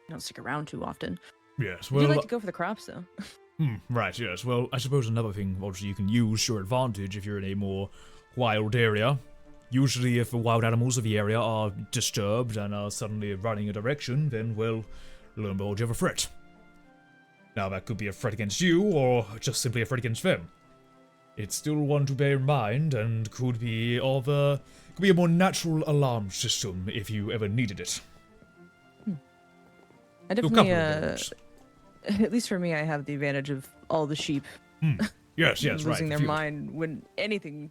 S6: They don't stick around too often.
S1: Yes,
S6: We
S1: well...
S6: do like to go for the crops, though.
S1: Right, yes. Well, I suppose another thing, obviously, you can use to your advantage if you're in a more wild area. Usually, if the wild animals of the area are disturbed and are suddenly running a direction, then, well, lo and behold, you have a threat. Now, that could be a threat against you, or just simply a threat against them. It's still one to bear in mind, and could be a more natural alarm system if you ever needed it.
S6: I
S1: So a
S6: definitely,
S1: couple of those.
S6: at least for me, I have the advantage of all the sheep
S1: Yes, right.
S6: losing
S1: the
S6: their
S1: field.
S6: mind when anything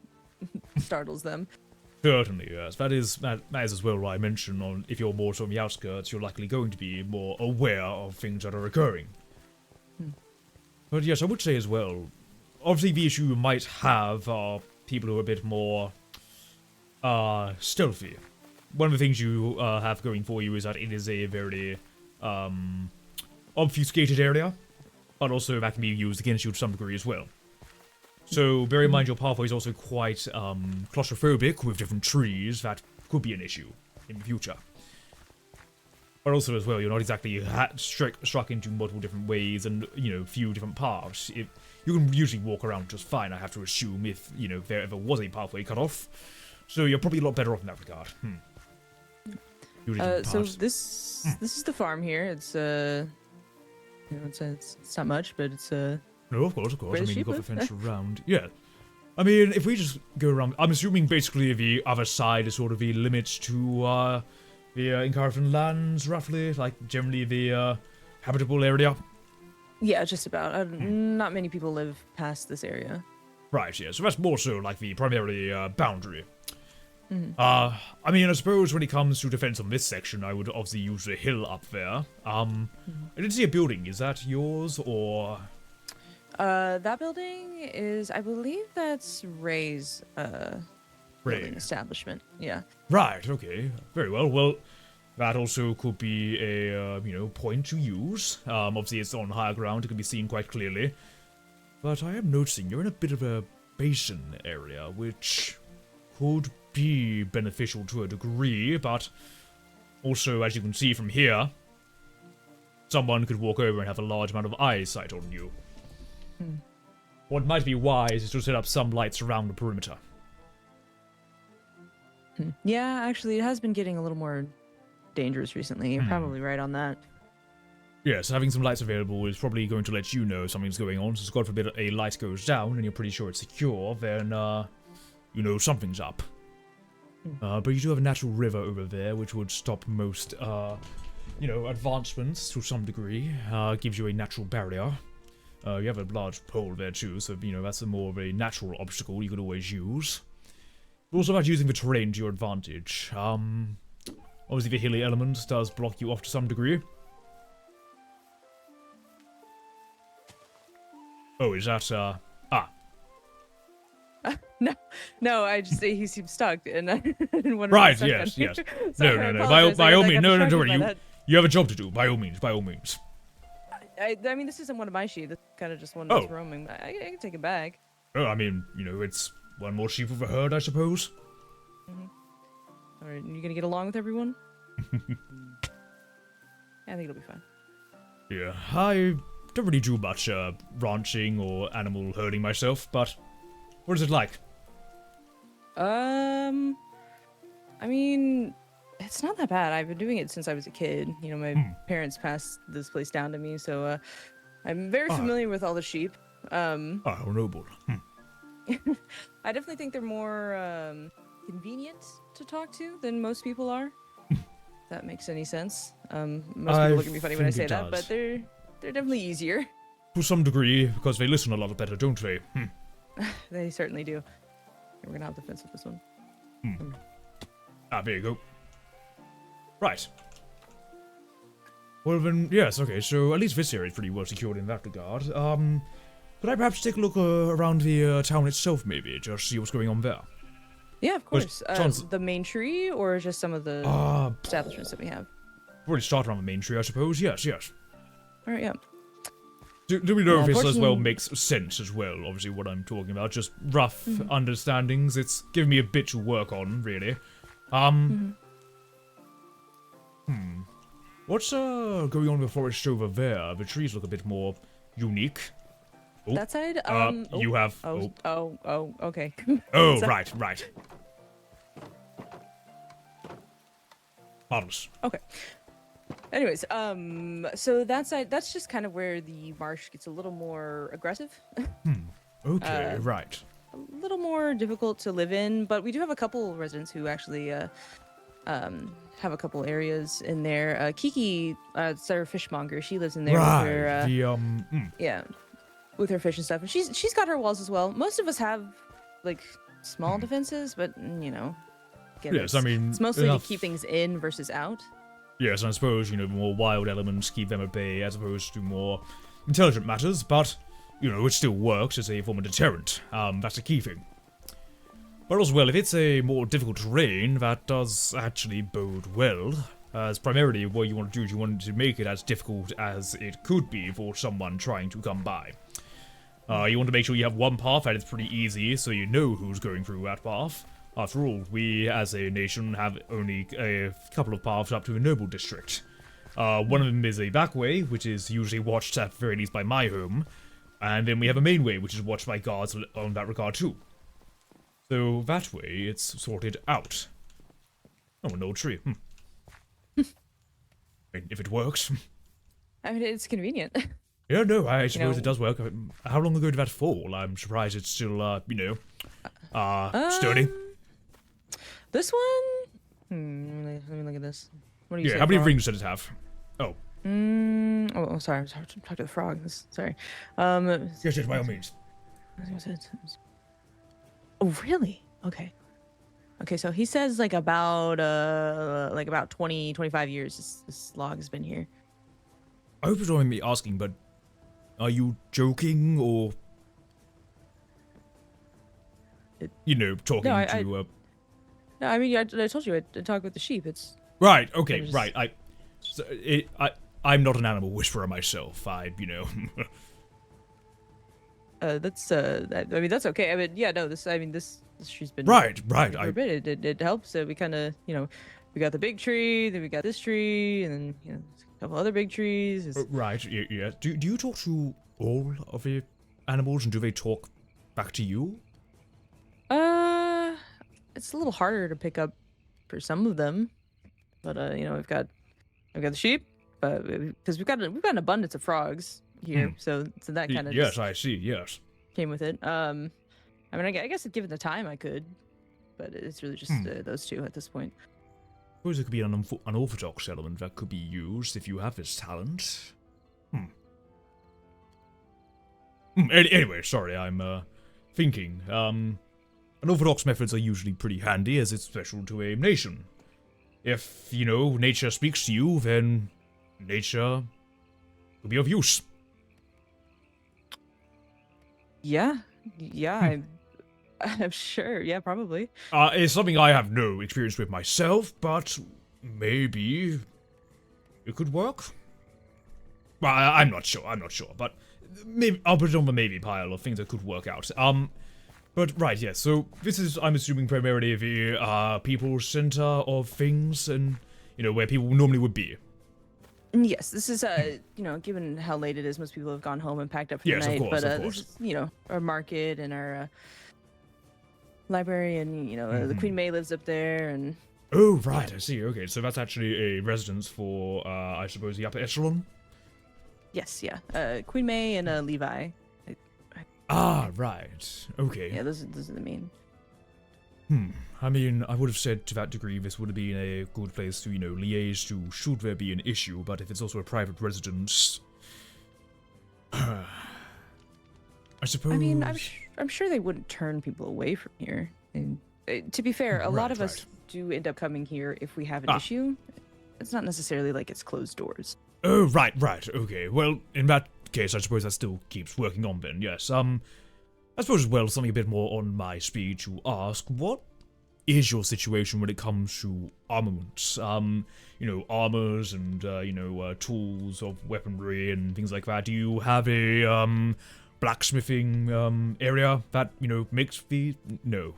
S6: startles them.
S1: Certainly, yes. That is as well why I mentioned on if you're more on the outskirts, you're likely going to be more aware of things that are occurring. But yes, I would say as well, obviously the issue you might have are people who are a bit more stealthy. One of the things you have going for you is that it is a very obfuscated area, but also that can be used against you to some degree as well. So bear in mind your pathway is also quite claustrophobic with different trees. That could be an issue in the future. But also as well, you're not exactly struck into multiple different ways and, few different paths. You can usually walk around just fine, I have to assume, if, there ever was a pathway cut off. So you're probably a lot better off in that regard.
S6: So this is the farm here. It's it's not much, but it's
S1: No, of course.
S6: Where
S1: I
S6: the
S1: mean, you've
S6: sheep
S1: got the
S6: live?
S1: fence around. Yeah. I mean, if we just go around... I'm assuming basically the other side is sort of the limits to the Incarnate lands, roughly. Like, generally the habitable area.
S6: yeah, just about. Not many people live past this area.
S1: Right, yeah. So that's more so like the primary boundary. I mean, I suppose when it comes to defense on this section, I would obviously use the hill up there. I didn't see a building. Is that yours, or...?
S6: That building is, I believe that's Ray's, building
S1: Ray.
S6: establishment. Yeah.
S1: Right, okay. Very well. Well, that also could be a, point to use. Obviously, it's on higher ground. It can be seen quite clearly. But I am noticing you're in a bit of a basin area, which could be beneficial to a degree, but also, as you can see from here, someone could walk over and have a large amount of eyesight on you. What might be wise is to set up some lights around the perimeter.
S6: Yeah, actually, it has been getting a little more dangerous recently. You're probably right on that.
S1: Yes, having some lights available is probably going to let you know something's going on, so God forbid a light goes down and you're pretty sure it's secure, then, you know something's up. But you do have a natural river over there, which would stop most, advancements to some degree. Gives you a natural barrier. You have a large pole there too, so, that's more of a natural obstacle you could always use. It's also about using the terrain to your advantage. Obviously the hilly element does block you off to some degree. Oh, is that,
S6: No, I just he seemed stuck, and I didn't want to.
S1: Right, yes.
S6: Sorry,
S1: No.
S6: I apologize.
S1: By
S6: I
S1: all
S6: got
S1: means, no,
S6: distracted
S1: don't
S6: by
S1: worry.
S6: that.
S1: You have a job to do, by all means.
S6: I mean, this isn't one of my sheep. It's kind of just one
S1: Oh.
S6: that's roaming. I can take it back.
S1: Oh, I mean, it's one more sheep of a herd, I suppose.
S6: All right, you gonna get along with everyone? I think it'll be fine.
S1: Yeah, I don't really do much, ranching or animal herding myself, but what is it like?
S6: I mean, it's not that bad. I've been doing it since I was a kid. You know, my parents passed this place down to me, so I'm very familiar with all the sheep.
S1: How noble.
S6: I definitely think they're more convenient to talk to than most people are. If that makes any sense. Most people look at me funny when I say that, but they're definitely easier.
S1: To some degree, because they listen a lot better, don't they?
S6: They certainly do. We're gonna have to fence with this one.
S1: There you go. Right. Well then, yes, okay, so at least this area is pretty well secured in that regard. Could I perhaps take a look around the town itself, maybe, just see what's going on there?
S6: Yeah, of course.
S1: sounds-
S6: The main tree, or just some of the establishments that we have?
S1: Already started on the main tree, I suppose. Yes.
S6: All right, yeah.
S1: Do we know if this as well
S6: unfortunately-
S1: makes sense as well? Obviously, what I'm talking about, just rough understandings. It's giving me a bit to work on, really. What's going on in the forest over there? The trees look a bit more unique. Oh,
S6: That side?
S1: you have.
S6: Okay.
S1: Oh,
S6: So-
S1: right. Marvelous.
S6: Okay. Anyways, so that side, that's just kind of where the marsh gets a little more aggressive,
S1: Okay, right.
S6: a little more difficult to live in, but we do have a couple residents who actually have a couple areas in there. Kiki, it's our fishmonger. She lives in there with her, yeah, with her fish and stuff, and she's got her walls as well. Most of us have like small defenses, but you know, again,
S1: Yes, I mean,
S6: it's mostly
S1: enough-
S6: to keep things in versus out.
S1: Yes, and I suppose, the more wild elements keep them at bay as opposed to more intelligent matters, but, it still works as a form of deterrent. That's the key thing. But also, well, if it's a more difficult terrain, that does actually bode well, as primarily what you want to do is you want to make it as difficult as it could be for someone trying to come by. You want to make sure you have one path that is pretty easy, so you know who's going through that path. After all, we as a nation have only a couple of paths up to the Noble District. One of them is a back way, which is usually watched at the very least by my home, and then we have a main way, which is watched by guards on that regard too. So that way, it's sorted out. Oh, an old tree. I mean, if it works.
S6: I mean, it's convenient.
S1: Yeah, no, I suppose
S6: know-
S1: it does work. How long ago did that fall? I'm surprised it's still, sturdy.
S6: This one? Let me look at this. What do you say?
S1: Yeah, how many
S6: frog?
S1: rings does it have? Oh.
S6: Sorry. I was talking to the frog. Sorry.
S1: Yes, by all means.
S6: Oh, really? Okay. Okay, so he says like about 20, 25 years this log has been here.
S1: I hope you don't mind me asking, but are you joking or talking
S6: No,
S1: to
S6: No, I mean, I told you I talk with the sheep. It's
S1: Right, okay,
S6: just-
S1: right. I'm not an animal whisperer myself.
S6: that's I mean that's okay. I mean, yeah, no, this she's been
S1: Right.
S6: for a bit. It helps. We kind of we got the big tree, then we got this tree, and then a couple other big trees.
S1: Right, yeah. Do you talk to all of the animals, and do they talk back to you?
S6: It's a little harder to pick up for some of them, but we've got the sheep, because we've got an abundance of frogs here, so that kind of
S1: Yes, I see. Yes.
S6: came with it. I mean, I guess given the time, I could, but it's really just those two at this point.
S1: I suppose it could be an unorthodox element that could be used if you have this talent. Anyway, sorry, I'm thinking. Unorthodox methods are usually pretty handy as it's special to a nation. If, nature speaks to you, then nature will be of use.
S6: Yeah, yeah, I'm sure. Yeah, probably.
S1: It's something I have no experience with myself, but maybe it could work. Well, I'm not sure, but maybe I'll put it on the maybe pile of things that could work out. But right, yes, so this is, I'm assuming, primarily the people's center of things and, you know, where people normally would be.
S6: Yes, this is you know, given how late it is, most people have gone home and packed up for
S1: Yes,
S6: the
S1: of
S6: night.
S1: course,
S6: But
S1: of
S6: this
S1: course.
S6: is, you know, our market and our library, and you know, the Queen May lives up there, and
S1: Oh, right, I see, okay, so that's actually a residence for, I suppose, the upper echelon?
S6: yes, yeah, Queen May and Levi.
S1: Ah, right, okay.
S6: Yeah, those are the main.
S1: I mean, I would have said to that degree this would have been a good place to, you know, liaise to should there be an issue, but if it's also a private residence... I suppose...
S6: I mean, I'm sure they wouldn't turn people away from here. And to be fair, a lot of us do end up coming here if we have an issue. It's not necessarily like it's closed doors.
S1: Oh, right, okay. Well, in that case, I suppose that still keeps working on then, yes. I suppose as well, something a bit more on my speed to ask, what is your situation when it comes to armaments? You know, armors and, you know, tools of weaponry and things like that. Do you have a, blacksmithing, area that, you know, makes the... No,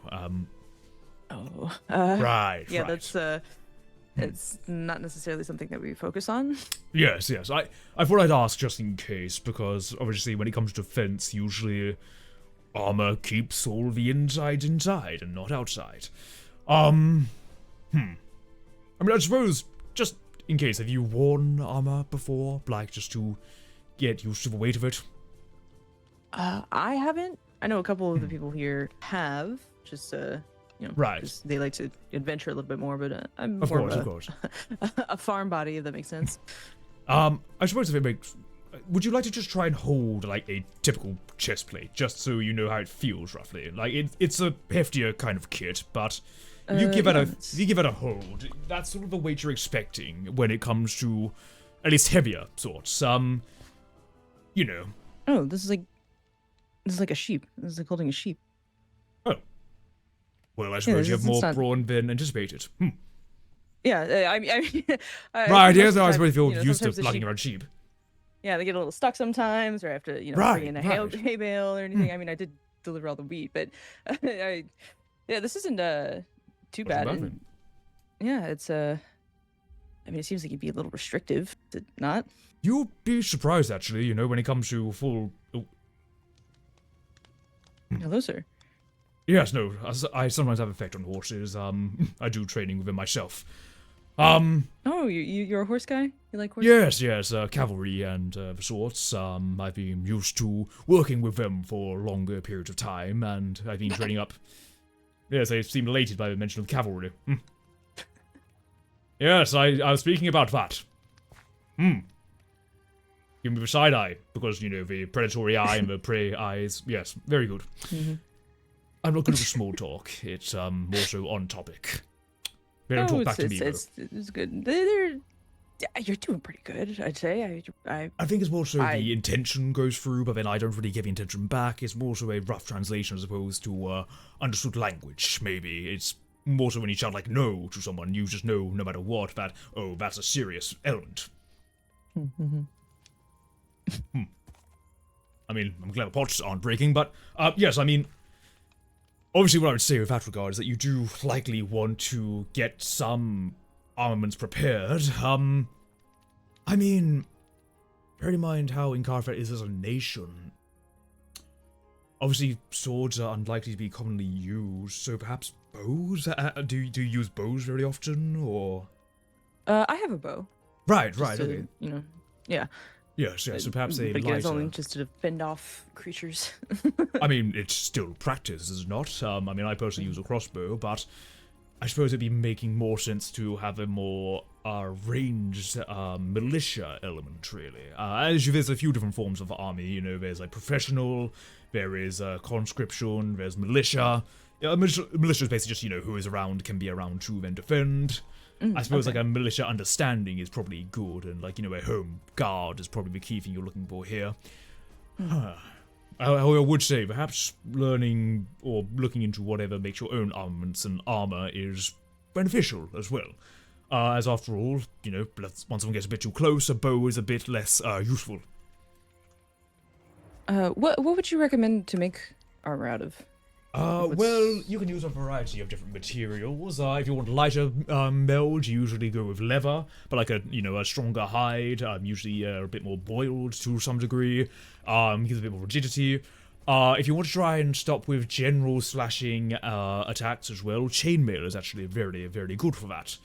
S1: Right,
S6: yeah,
S1: right.
S6: that's it's not necessarily something that we focus on.
S1: Yes. I thought I'd ask just in case, because obviously when it comes to defense, usually armor keeps all the insides inside and not outside. I mean, I suppose, just in case, have you worn armor before? Like, just to get used to the weight of it?
S6: I haven't. I know a couple of the people here have, just you know,
S1: Right.
S6: just they like to adventure a little bit more, but I'm
S1: Of
S6: more
S1: course.
S6: a farm body, if that makes sense.
S1: I suppose if it makes... Would you like to just try and hold, like, a typical chest plate, just so you know how it feels, roughly? Like, it's a heftier kind of kit, but you give it a hold. That's sort of the weight you're expecting when it comes to, at least heavier sorts. You know.
S6: Oh, this is like a sheep. This is like holding a sheep.
S1: Oh. Well, I suppose you have more
S6: not...
S1: brawn than anticipated.
S6: Yeah, I mean,
S1: right, yes, I suppose if you're
S6: you know,
S1: used to
S6: sometimes the
S1: lugging
S6: sheep-
S1: around sheep.
S6: Yeah, they get a little stuck sometimes, or I have to, you know, bring in a hay bale or anything. I mean, I did deliver all the wheat, but yeah, this isn't too bad. And, yeah, it's I mean, it seems like it'd be a little restrictive, is it not?
S1: You'd be surprised, actually, you know, when it comes to full...
S6: Hello, sir.
S1: Yes, no, I sometimes have effect on horses. I do training with them myself.
S6: Oh, you're a horse guy? You like horses?
S1: Yes, cavalry and the sorts. I've been used to working with them for longer periods of time, and I've been training up. Yes, they seem elated by the mention of cavalry. Yes, I was speaking about that. Give me the side eye, because, you know, the predatory eye and the prey eyes. Yes, very good. I'm not good at the small talk. It's more so on topic. They don't talk back to me, though.
S6: It's good. You're doing pretty good, I'd say.
S1: I think it's more so the intention goes through, but then I don't really get the intention back. It's more so a rough translation as opposed to understood language, maybe. It's more so when you shout like no to someone, you just know no matter what that, oh, that's a serious element. I mean, I'm glad the pots aren't breaking, but yes, I mean, obviously what I would say with that regard is that you do likely want to get some armaments prepared. I mean, bear in mind how Incarfet is as a nation. Obviously, swords are unlikely to be commonly used, so perhaps bows? Do you use bows very often, or...?
S6: I have a bow.
S1: Right,
S6: to,
S1: okay.
S6: You know, yeah.
S1: Yes, so perhaps a
S6: But again, it's
S1: lighter...
S6: only just to fend off creatures.
S1: I mean, it's still practice, is it not? I mean, I personally use a crossbow, but I suppose it'd be making more sense to have a more ranged militia element, really. As there's a few different forms of army, you know, there's like professional, there is conscription, there's militia. Militia is basically just, you know, who is around, can be around to then defend. I suppose like a militia understanding is probably good, and like, you know, a home guard is probably the key thing you're looking for here. I would say perhaps learning or looking into whatever makes your own armaments and armor is beneficial as well. As after all, once someone gets a bit too close, a bow is a bit less useful.
S6: What would you recommend to make armor out of?
S1: Well, you can use a variety of different materials. If you want lighter meld, you usually go with leather, but like a stronger hide, usually a bit more boiled to some degree, gives a bit more rigidity. If you want to try and stop with general slashing attacks as well, chainmail is actually very, very good for that.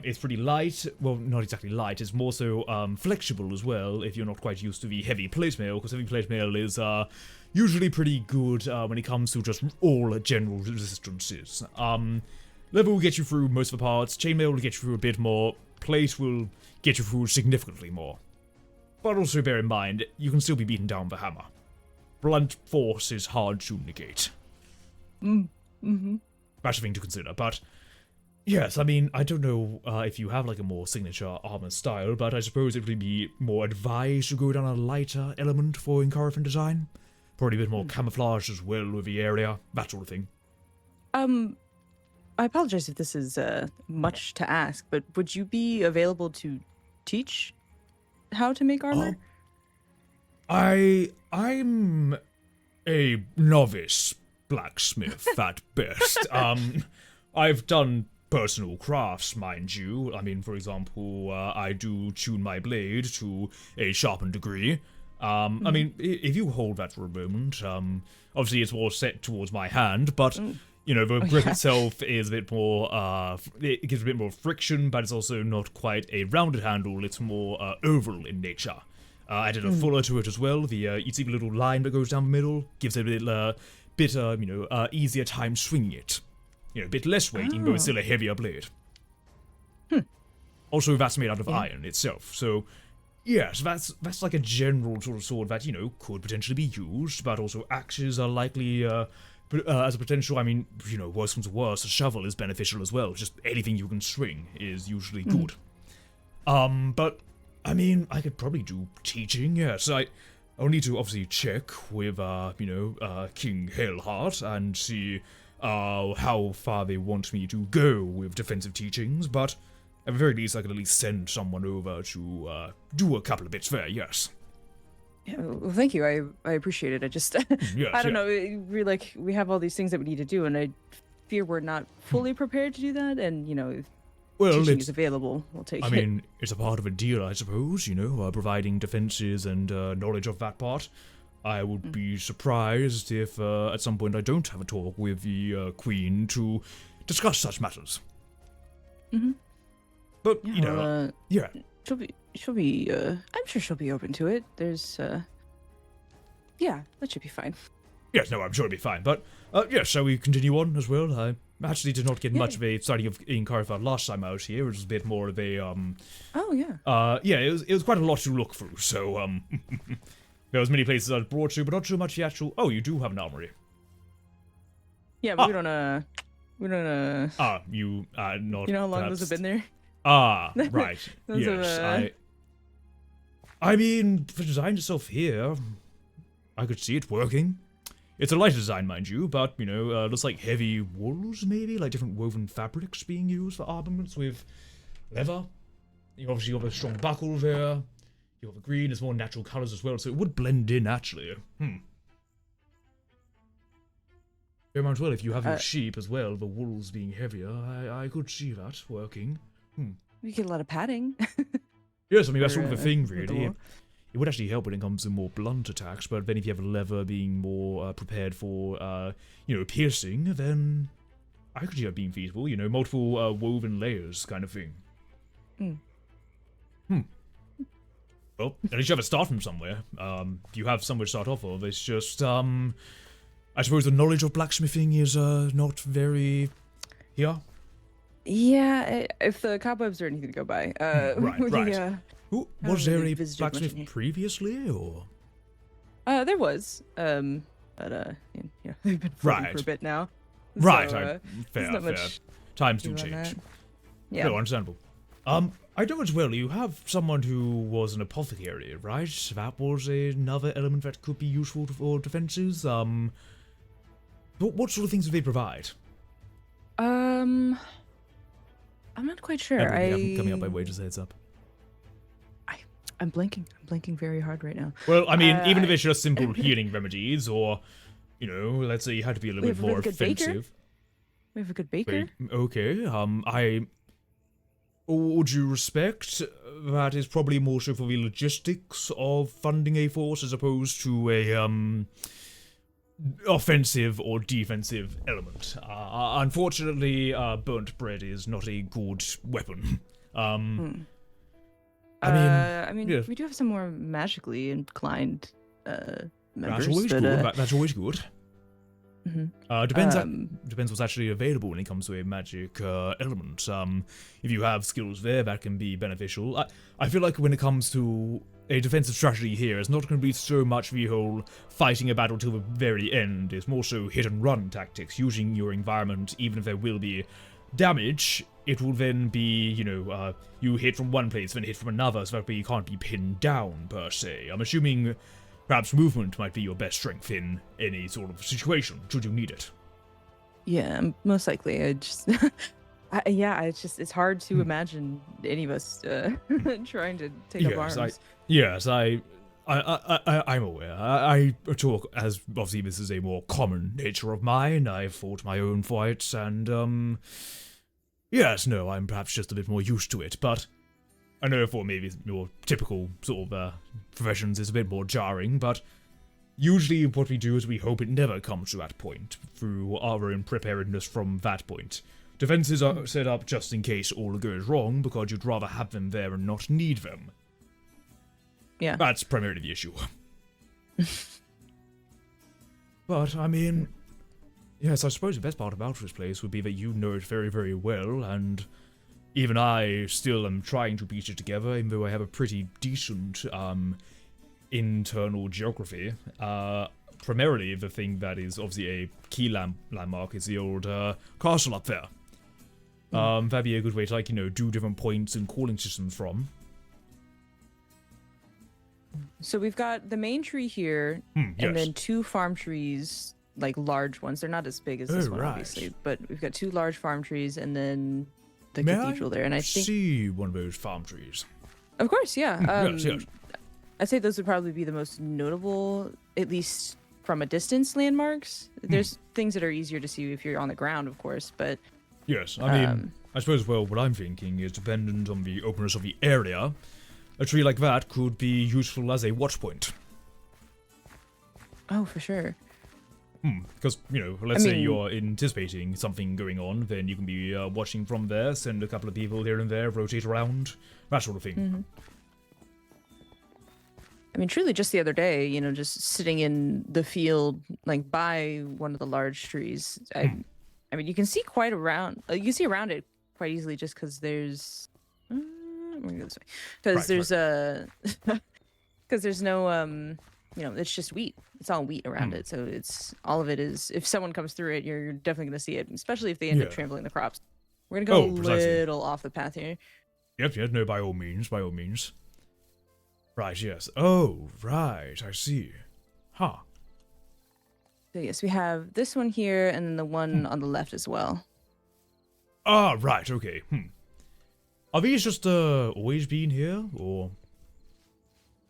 S1: It's pretty light. Well, not exactly light. It's more so flexible as well if you're not quite used to the heavy plate mail, because heavy plate mail is usually pretty good when it comes to just all general resistances. Leather will get you through most of the parts. Chainmail will get you through a bit more. Plate will get you through significantly more. But also bear in mind, you can still be beaten down with a hammer. Blunt force is hard to negate. That's a thing to consider, but yes, I mean, I don't know if you have like a more signature armor style, but I suppose it would be more advised to go down a lighter element for Incarifan design. Probably a bit more camouflage as well with the area, that sort of thing.
S6: I apologize if this is much to ask, but would you be available to teach how to make armor?
S1: I'm a novice blacksmith at best. I've done personal crafts, mind you. I mean, for example, I do tune my blade to a sharpened degree. I mean, if you hold that for a moment, obviously it's more set towards my hand, but, the grip itself is a bit more, it gives a bit more friction, but it's also not quite a rounded handle, it's more oval in nature. I added a fuller to it as well. You see the little line that goes down the middle, gives it a bit, easier time swinging it. A bit less weight, even though it's still a heavier blade. Also, that's made out of iron itself, so yes, that's like a general sort of sword that, could potentially be used, but also axes are likely, as a potential, I mean, worse comes to worse, a shovel is beneficial as well. Just anything you can swing is usually good. But, I mean, I could probably do teaching, yes. I'll need to obviously check with, King Hailheart and see how far they want me to go with defensive teachings, but at the very least I could at least send someone over to do a couple of bits there, yes.
S6: Yeah, well, thank you. I appreciate it. I just,
S1: Yes,
S6: I don't know. We have all these things that we need to do, and I fear we're not fully prepared to do that. And
S1: Well,
S6: teaching is available. We'll take it.
S1: I mean, it's a part of a deal, I suppose. Providing defenses and knowledge of that part. I would be surprised if at some point I don't have a talk with the Queen to discuss such matters. But yeah.
S6: She'll be. I'm sure she'll be open to it. There's. Yeah, that should be fine.
S1: Yes, no, I'm sure it'll be fine. But yes, shall we continue on as well? I actually did not get much of a study of Incarifan last time I was here. It was a bit more of a
S6: Oh yeah.
S1: Yeah, it was quite a lot to look through. So there was many places I was brought to, but not too much the actual. Oh, you do have an armory.
S6: Yeah, but we don't.
S1: You not.
S6: You know how long
S1: perhaps...
S6: those have been there?
S1: Right.
S6: Those
S1: Yes,
S6: have,
S1: I mean, for design itself here, I could see it working. It's a lighter design, mind you, but, looks like heavy wools, maybe? Like different woven fabrics being used for armaments with leather. You obviously have a strong buckle there. You have a green, there's more natural colours as well, so it would blend in, actually. Very much well, if you have your sheep as well, the wools being heavier, I could see that working.
S6: We get a lot of padding.
S1: Yes, I mean, that's sort of the thing,
S6: the
S1: really.
S6: dwarf.
S1: It would actually help when it comes to more blunt attacks, but then if you have leather being more prepared for, piercing, then I could see that being feasible. Multiple woven layers kind of thing. Well, at least you have a start from somewhere. You have somewhere to start off of. It's just, I suppose the knowledge of blacksmithing is not very here.
S6: Yeah, if the cobwebs are anything to go by.
S1: Right. Was there
S6: really
S1: a
S6: visited much in
S1: blacksmith
S6: here.
S1: previously, or?
S6: There was. They've been floating for a bit now.
S1: Right,
S6: So,
S1: fair.
S6: not much
S1: Times do
S6: to do on
S1: change.
S6: that. Yeah.
S1: No, understandable. I know as well, you have someone who was an apothecary, right? That was another element that could be useful for defenses. What sort of things do they provide?
S6: I'm not quite sure.
S1: I'm coming up by way, just a heads up.
S6: I'm blinking. I'm blinking very hard right now.
S1: Well, I mean, even if it's just simple healing remedies, or, you know, let's say you had to be a little bit more offensive.
S6: We have a good baker.
S1: Okay, all due respect, that is probably more so for the logistics of funding a force as opposed to a, offensive or defensive element. Unfortunately, burnt bread is not a good weapon. I mean, yeah.
S6: We do have some more magically inclined members.
S1: That's always good. That's always good.
S6: Mm-hmm.
S1: Depends what's actually available when it comes to a magic element. If you have skills there, that can be beneficial. I feel like when it comes to a defensive strategy here, it's not going to be so much the whole fighting a battle till the very end. It's more so hit and run tactics, using your environment, even if there will be damage. It will then be, you know, you hit from one place, then hit from another, so that you can't be pinned down, per se. I'm assuming perhaps movement might be your best strength in any sort of situation, should you need it.
S6: Yeah, most likely. I just... it's hard to imagine any of us trying to take up arms.
S1: I'm aware. I talk as, obviously this is a more common nature of mine. I've fought my own fights, and, yes, no, I'm perhaps just a bit more used to it, but I know for maybe your typical sort of professions is a bit more jarring, but usually what we do is we hope it never comes to that point, through our own preparedness from that point. Defenses are set up just in case all goes wrong, because you'd rather have them there and not need them.
S6: Yeah.
S1: That's primarily the issue. But, I mean, yes, I suppose the best part about this place would be that you know it very, very well, and even I still am trying to piece it together, even though I have a pretty decent, internal geography. Primarily, the thing that is obviously a key landmark is the old, castle up there. That'd be a good way to, like, you know, do different points and calling systems from.
S6: So we've got the main tree here,
S1: Yes.
S6: and then 2 farm trees, like large ones. They're not as big as this one,
S1: right.
S6: obviously, but we've got 2 large farm trees, and then the
S1: May
S6: cathedral there. And I think,
S1: see one of those farm trees.
S6: of course, yeah.
S1: Yes.
S6: I'd say those would probably be the most notable, at least from a distance, landmarks. There's things that are easier to see if you're on the ground, of course, but
S1: Yes, I mean, I suppose, well, what I'm thinking is dependent on the openness of the area. A tree like that could be useful as a watch point.
S6: oh, for sure.
S1: Because, you know, let's say you're anticipating something going on, then you can be watching from there, send a couple of people here and there, rotate around, that sort of thing.
S6: Mm-hmm. I mean, truly, just the other day, you know, just sitting in the field, like by one of the large trees. I mean, you can see quite around. You can see around it quite easily, just because there's. I'm gonna go this way, because there's no you know, it's just wheat. It's all wheat around it, so it's all of it is. If someone comes through it, you're definitely gonna see it, especially if they end up trampling the crops. We're gonna go a little off the path here.
S1: Yep, no, by all means. Right, yes. Oh, right, I see. Huh.
S6: So yes, we have this one here, and then the one on the left as well.
S1: Ah, right, okay. Are these just always been here, or?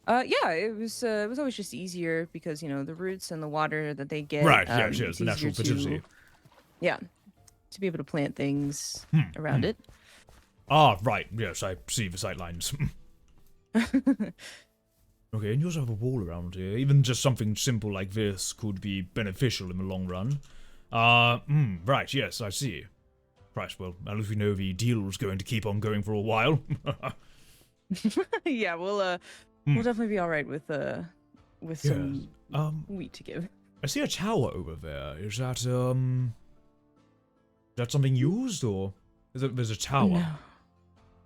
S6: Yeah, it was always just easier because, you know, the roots and the water that they get.
S1: Right, yes, the natural fertility.
S6: Yeah, to be able to plant things around it.
S1: Ah, right, yes, I see the sight lines. Okay, and you also have a wall around here. Even just something simple like this could be beneficial in the long run. Right, yes, I see. Right, well, at least we know the deal's going to keep on going for a while.
S6: Yeah, we'll definitely be all right with some wheat to give.
S1: I see a tower over there. Is that something used, or there's a tower?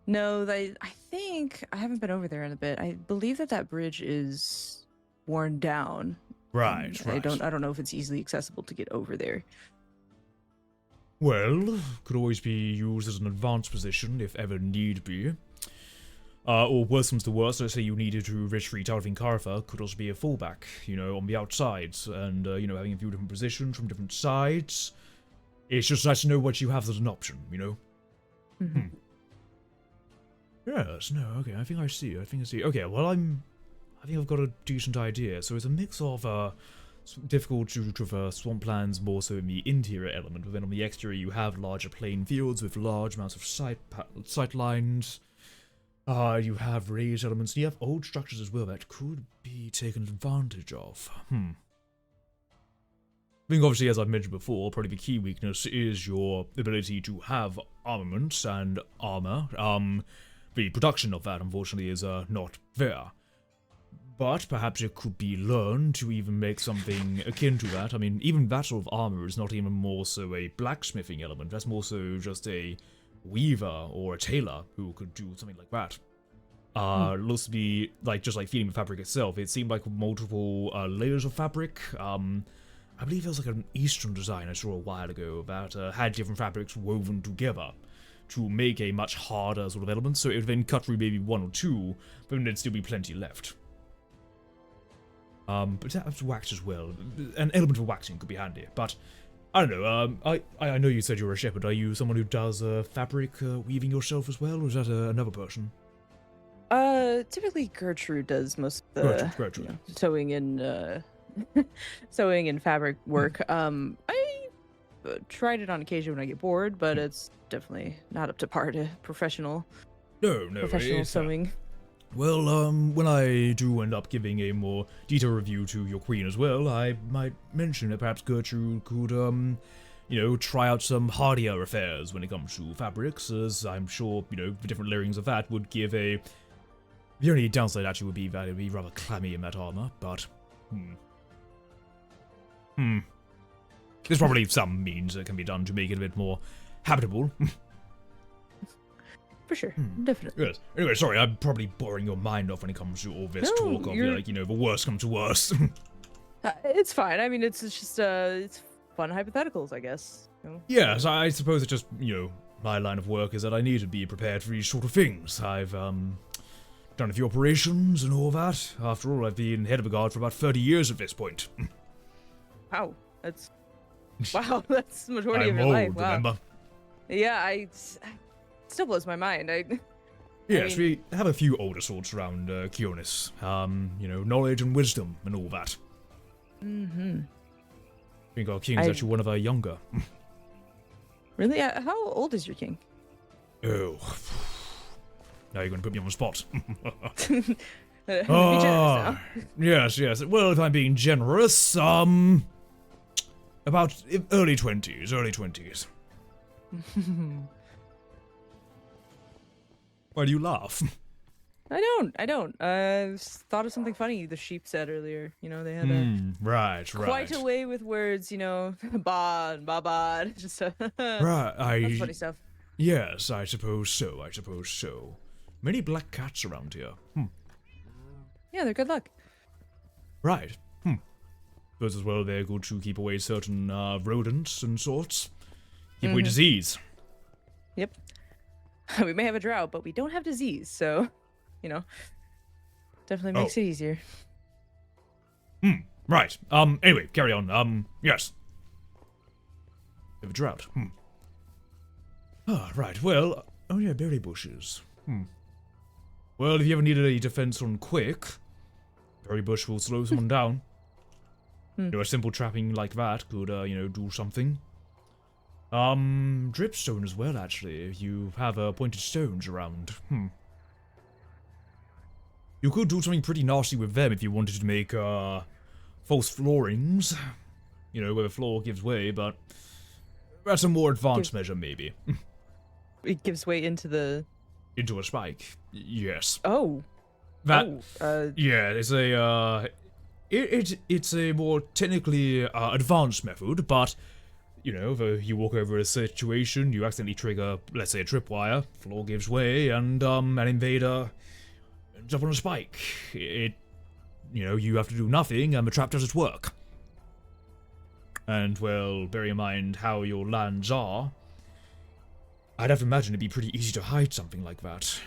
S6: No, I think I haven't been over there in a bit. I believe that bridge is worn down.
S1: Right.
S6: I don't know if it's easily accessible to get over there.
S1: Well, could always be used as an advanced position if ever need be. Or worse comes to worse, let's say you needed to retreat out of Incartha, could also be a fallback, on the outsides, and, having a few different positions from different sides. It's just nice to know what you have as an option,
S6: Mhm.
S1: Yes, no, okay, I think I see. Okay, well, I think I've got a decent idea. So it's a mix of, difficult to traverse swamplands, more so in the interior element, but then on the exterior you have larger plain fields with large amounts of sight lines. You have raised elements, and you have old structures as well that could be taken advantage of. I think obviously, as I've mentioned before, probably the key weakness is your ability to have armaments and armor. The production of that, unfortunately, is not there. But perhaps it could be learned to even make something akin to that. I mean, even that sort of armor is not even more so a blacksmithing element. That's more so just a weaver or a tailor who could do something like that. Looks to be just like feeding the fabric itself. It seemed like multiple layers of fabric. I believe there was like an Eastern design I saw a while ago that had different fabrics woven together to make a much harder sort of element. So it would then cut through maybe one or two, but then there'd still be plenty left. But that's wax as well. An element of waxing could be handy, but I don't know. I know you said you're a shepherd. Are you someone who does fabric weaving yourself as well, or is that another person?
S6: Typically Gertrude does most of the
S1: Gertrude.
S6: Sewing and sewing and fabric work. I tried it on occasion when I get bored, but it's definitely not up to par to professional
S1: professional
S6: sewing.
S1: Well, when I do end up giving a more detailed review to your queen as well, I might mention that perhaps Gertrude could, try out some hardier affairs when it comes to fabrics, as I'm sure, the different layerings of that would give a... The only downside actually would be that it would be rather clammy in that armor, but... There's probably some means that can be done to make it a bit more habitable.
S6: For sure, definitely.
S1: Yes. Anyway, sorry, I'm probably boring your mind off when it comes to all this talk of, the worst comes to worst.
S6: It's fine. I mean, it's just it's fun hypotheticals, I guess.
S1: Yes, I suppose it's just, my line of work is that I need to be prepared for these sort of things. I've, done a few operations and all that. After all, I've been head of a guard for about 30 years at this point.
S6: Wow, that's the majority of your
S1: old,
S6: life. Wow.
S1: Remember?
S6: Yeah, still blows my mind.
S1: Yes, we have a few older sorts around Kionis. Knowledge and wisdom and all that.
S6: Mm-hmm.
S1: I think our king is actually one of our younger.
S6: Really? How old is your king?
S1: Oh. Now you're going to put me on the spot.
S6: Be generous now.
S1: Yes. Well, if I'm being generous, about early 20s. Why do you laugh?
S6: I don't. I thought of something funny the sheep said earlier. They had
S1: Right.
S6: quite a way with words, Bod, babad, just
S1: Right,
S6: that's funny stuff.
S1: Yes, I suppose so. Many black cats around here.
S6: Yeah, they're good luck.
S1: Right. But as well, they're good to keep away certain rodents and sorts. Keep away disease.
S6: Yep. We may have a drought, but we don't have disease, so, definitely makes it easier.
S1: Right. Anyway, carry on. Yes. We have a drought. Right. Well, oh yeah, berry bushes. Well, if you ever needed a defense on quick, berry bush will slow someone down. A simple trapping like that could, do something. Dripstone as well, actually, if you have pointed stones around. You could do something pretty nasty with them if you wanted to make, false floorings. Where the floor gives way, but that's a more advanced measure, maybe.
S6: It gives way into
S1: a spike. Yes.
S6: Oh.
S1: Yeah, it's a, it's a more technically, advanced method, but... if you walk over a situation, you accidentally trigger, let's say, a tripwire, floor gives way, and, an invader ends up on a spike. You have to do nothing, and the trap does its work. And, well, bear in mind how your lands are, I'd have to imagine it'd be pretty easy to hide something like that.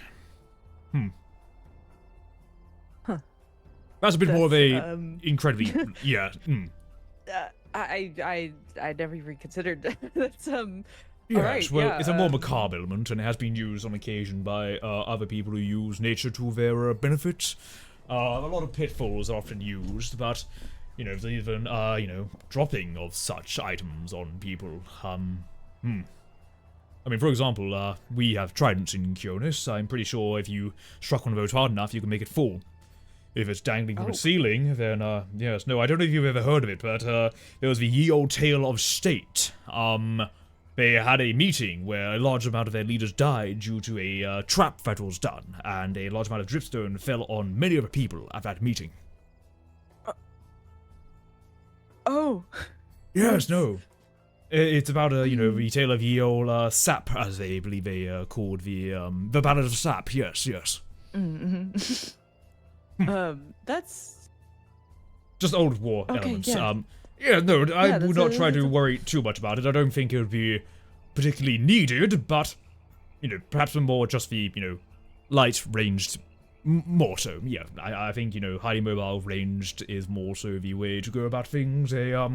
S1: That's a bit more of a
S6: That's,
S1: incredibly yeah.
S6: I never even considered that's
S1: Yes,
S6: alright,
S1: well,
S6: yeah,
S1: it's a more macabre element, and it has been used on occasion by other people who use nature to their benefit. A lot of pitfalls are often used, but there's even dropping of such items on people. I mean, for example, we have tridents in Kionis. I'm pretty sure if you struck one of those hard enough, you can make it fall. If it's dangling from the ceiling, then, yes, no, I don't know if you've ever heard of it, but, there was the ye old tale of state. They had a meeting where a large amount of their leaders died due to a, trap that was done, and a large amount of dripstone fell on many other people at that meeting.
S6: Oh.
S1: Yes, no. It's about, the tale of ye old, sap, as they believe they, called the Ballad of Sap, yes.
S6: Mm-hmm. That's
S1: Just old war elements.
S6: Yeah.
S1: I would not try to worry too much about it. I don't think it would be particularly needed, but, perhaps more just the, light ranged, more so. Yeah, I think, highly mobile ranged is more so the way to go about things. A,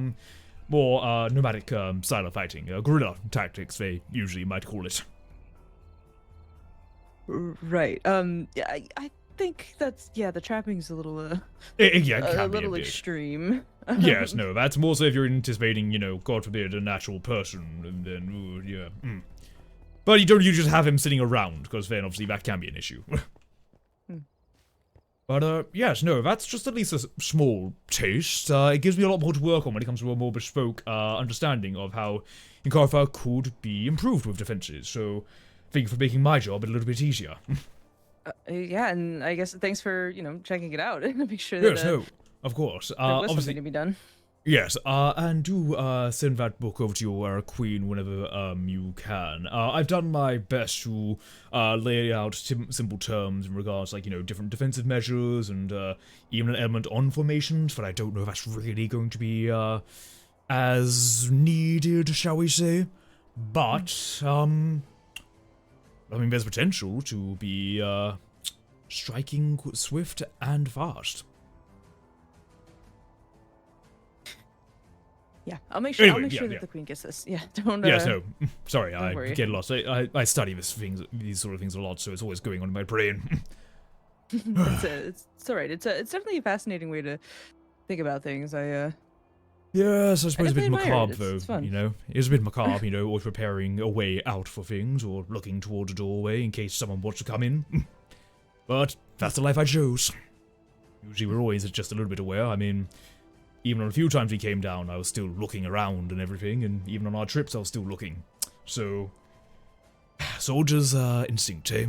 S1: more, nomadic, style of fighting. Guerrilla tactics, they usually might call it.
S6: right. Yeah, I think that's the trapping's a little
S1: It can
S6: a
S1: be
S6: little
S1: bit.
S6: extreme.
S1: Yes, no, that's more so if you're anticipating, God forbid, a natural person, and then, ooh, yeah. But you just have him sitting around, because then obviously that can be an issue. But, yes, no, that's just at least a small taste. It gives me a lot more to work on when it comes to a more bespoke, understanding of how Incarfa could be improved with defenses, so thank you for making my job a little bit easier.
S6: Yeah, and I guess thanks for checking it out and make sure that
S1: Yes, no, of course.
S6: there was
S1: Obviously,
S6: something to be done.
S1: yes, and do send that book over to your queen whenever you can. I've done my best to lay out simple terms in regards to, different defensive measures and even an element on formations, but I don't know if that's really going to be as needed, shall we say. But, I mean, there's potential to be striking swift and fast.
S6: Yeah, I'll make sure.
S1: Anyway,
S6: I'll make
S1: yeah,
S6: sure that
S1: yeah.
S6: the queen gets this. Yeah, don't.
S1: Yes, no. Sorry,
S6: don't
S1: I
S6: worry.
S1: get lost. I study these sort of things a lot, so it's always going on in my brain.
S6: it's all right. It's definitely a fascinating way to think about things.
S1: Yes, I suppose a bit
S6: definitely admire it.
S1: macabre, though.
S6: It's fun.
S1: It's a bit macabre, always preparing a way out for things, or looking towards a doorway in case someone wants to come in. But that's the life I chose. Usually we're always just a little bit aware. I mean, even on a few times we came down, I was still looking around and everything, and even on our trips, I was still looking. So, soldier's instinct, eh?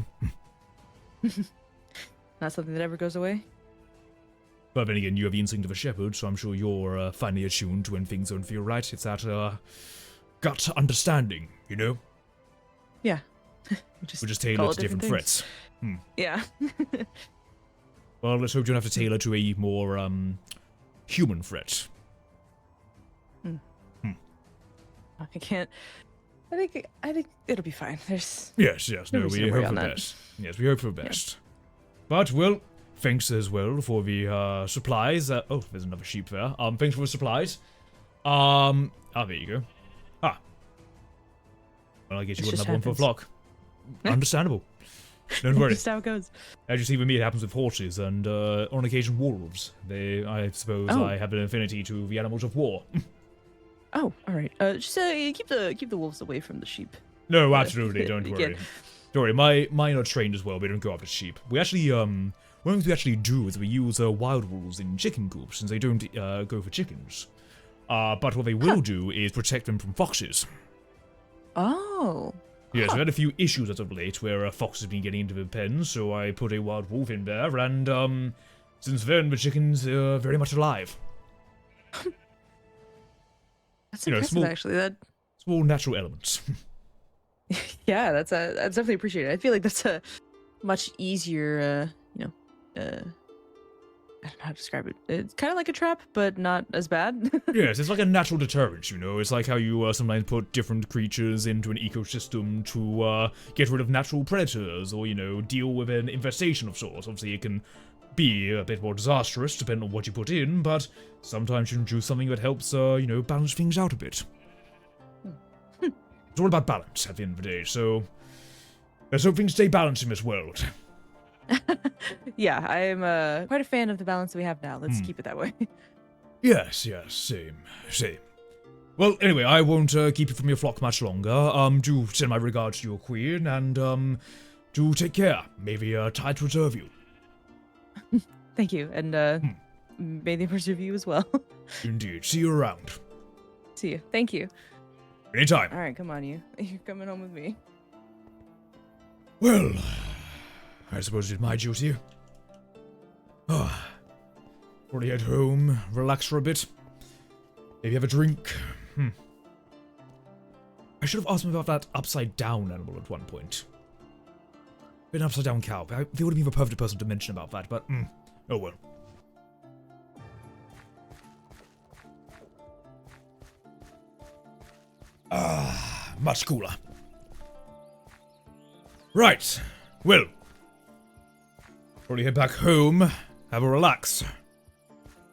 S6: Not something that ever goes away.
S1: But then again, you have the instinct of a shepherd, so I'm sure you're finely attuned to when things don't feel right. It's that gut understanding,
S6: Yeah.
S1: We just tailor to different
S6: things.
S1: threats.
S6: Yeah.
S1: Well, let's hope you don't have to tailor to a more human threat.
S6: I can't. I think it'll be fine. There's.
S1: Yes, no,
S6: reason
S1: we
S6: to worry
S1: hope for
S6: on
S1: the
S6: that.
S1: best. Yes, we hope for the best. But, well, thanks as well for the supplies. Oh, there's another sheep there. Thanks for the supplies. There you go. Well, I guess you
S6: This
S1: wouldn't
S6: just
S1: have one for a
S6: happens.
S1: flock. Understandable. Don't worry.
S6: Just how it goes.
S1: As you see with me, it happens with horses and, on occasion, wolves. I suppose
S6: Oh.
S1: I have an affinity to the animals of war.
S6: Oh, all right. Just keep the wolves away from the sheep.
S1: No, absolutely, don't
S6: You
S1: worry.
S6: get-
S1: Don't worry, mine are trained as well, we don't go after sheep. We actually, one of the things we actually do is we use wild wolves in chicken coops, since they don't go for chickens. But what they will do is protect them from foxes.
S6: Oh.
S1: Yes, I've had a few issues as of late where foxes have been getting into the pens, so I put a wild wolf in there, and since then the chickens are very much alive.
S6: That's
S1: You know,
S6: impressive,
S1: small-
S6: actually. That.
S1: Small natural elements.
S6: Yeah, that's definitely appreciated. I feel like that's a much easier, I don't know how to describe it. It's kind of like a trap, but not as bad.
S1: Yes, it's like a natural deterrent, It's like how you sometimes put different creatures into an ecosystem to get rid of natural predators or, deal with an infestation of sorts. Obviously, it can be a bit more disastrous depending on what you put in, but sometimes you can do something that helps, balance things out a bit. It's all about balance at the end of the day, so let's hope things stay balanced in this world.
S6: Yeah, I'm quite a fan of the balance we have now. Let's keep it that way.
S1: Yes, same. Well, anyway, I won't keep you from your flock much longer. Do send my regards to your queen, and, do take care. May the tides preserve you.
S6: Thank you, and may they preserve you as well.
S1: Indeed. See you around.
S6: See you. Thank you.
S1: Anytime.
S6: All right, come on, you. You're coming home with me.
S1: Well, I suppose it's my duty. Probably head home, relax for a bit. Maybe have a drink. I should have asked him about that upside-down animal at one point. An upside-down cow. They would have been the perfect person to mention about that, but, oh well. Much cooler. Right. Well. Probably head back home, have a relax.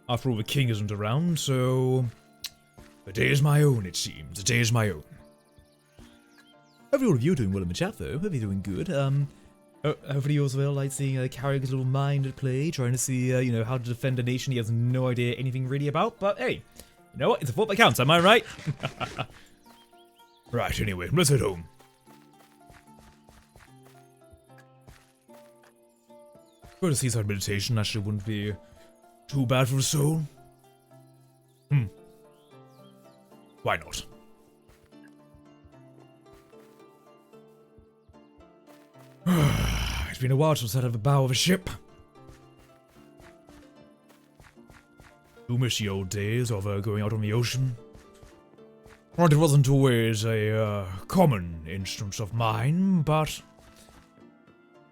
S1: After all, the king isn't around, so the day is my own, it seems. The day is my own. Hopefully all of you are doing well in the chat, though. Hopefully you're doing good. Hopefully you also well like seeing Carrick's little mind at play, trying to see, how to defend a nation he has no idea anything really about. But hey, you know what? It's a thought that counts, am I right? Right, anyway, let's head home. Go to seaside meditation actually wouldn't be too bad for the soul. Why not? It's been a while since I sat at the bow of a ship. Do miss the old days of going out on the ocean. It wasn't always a common instance of mine, but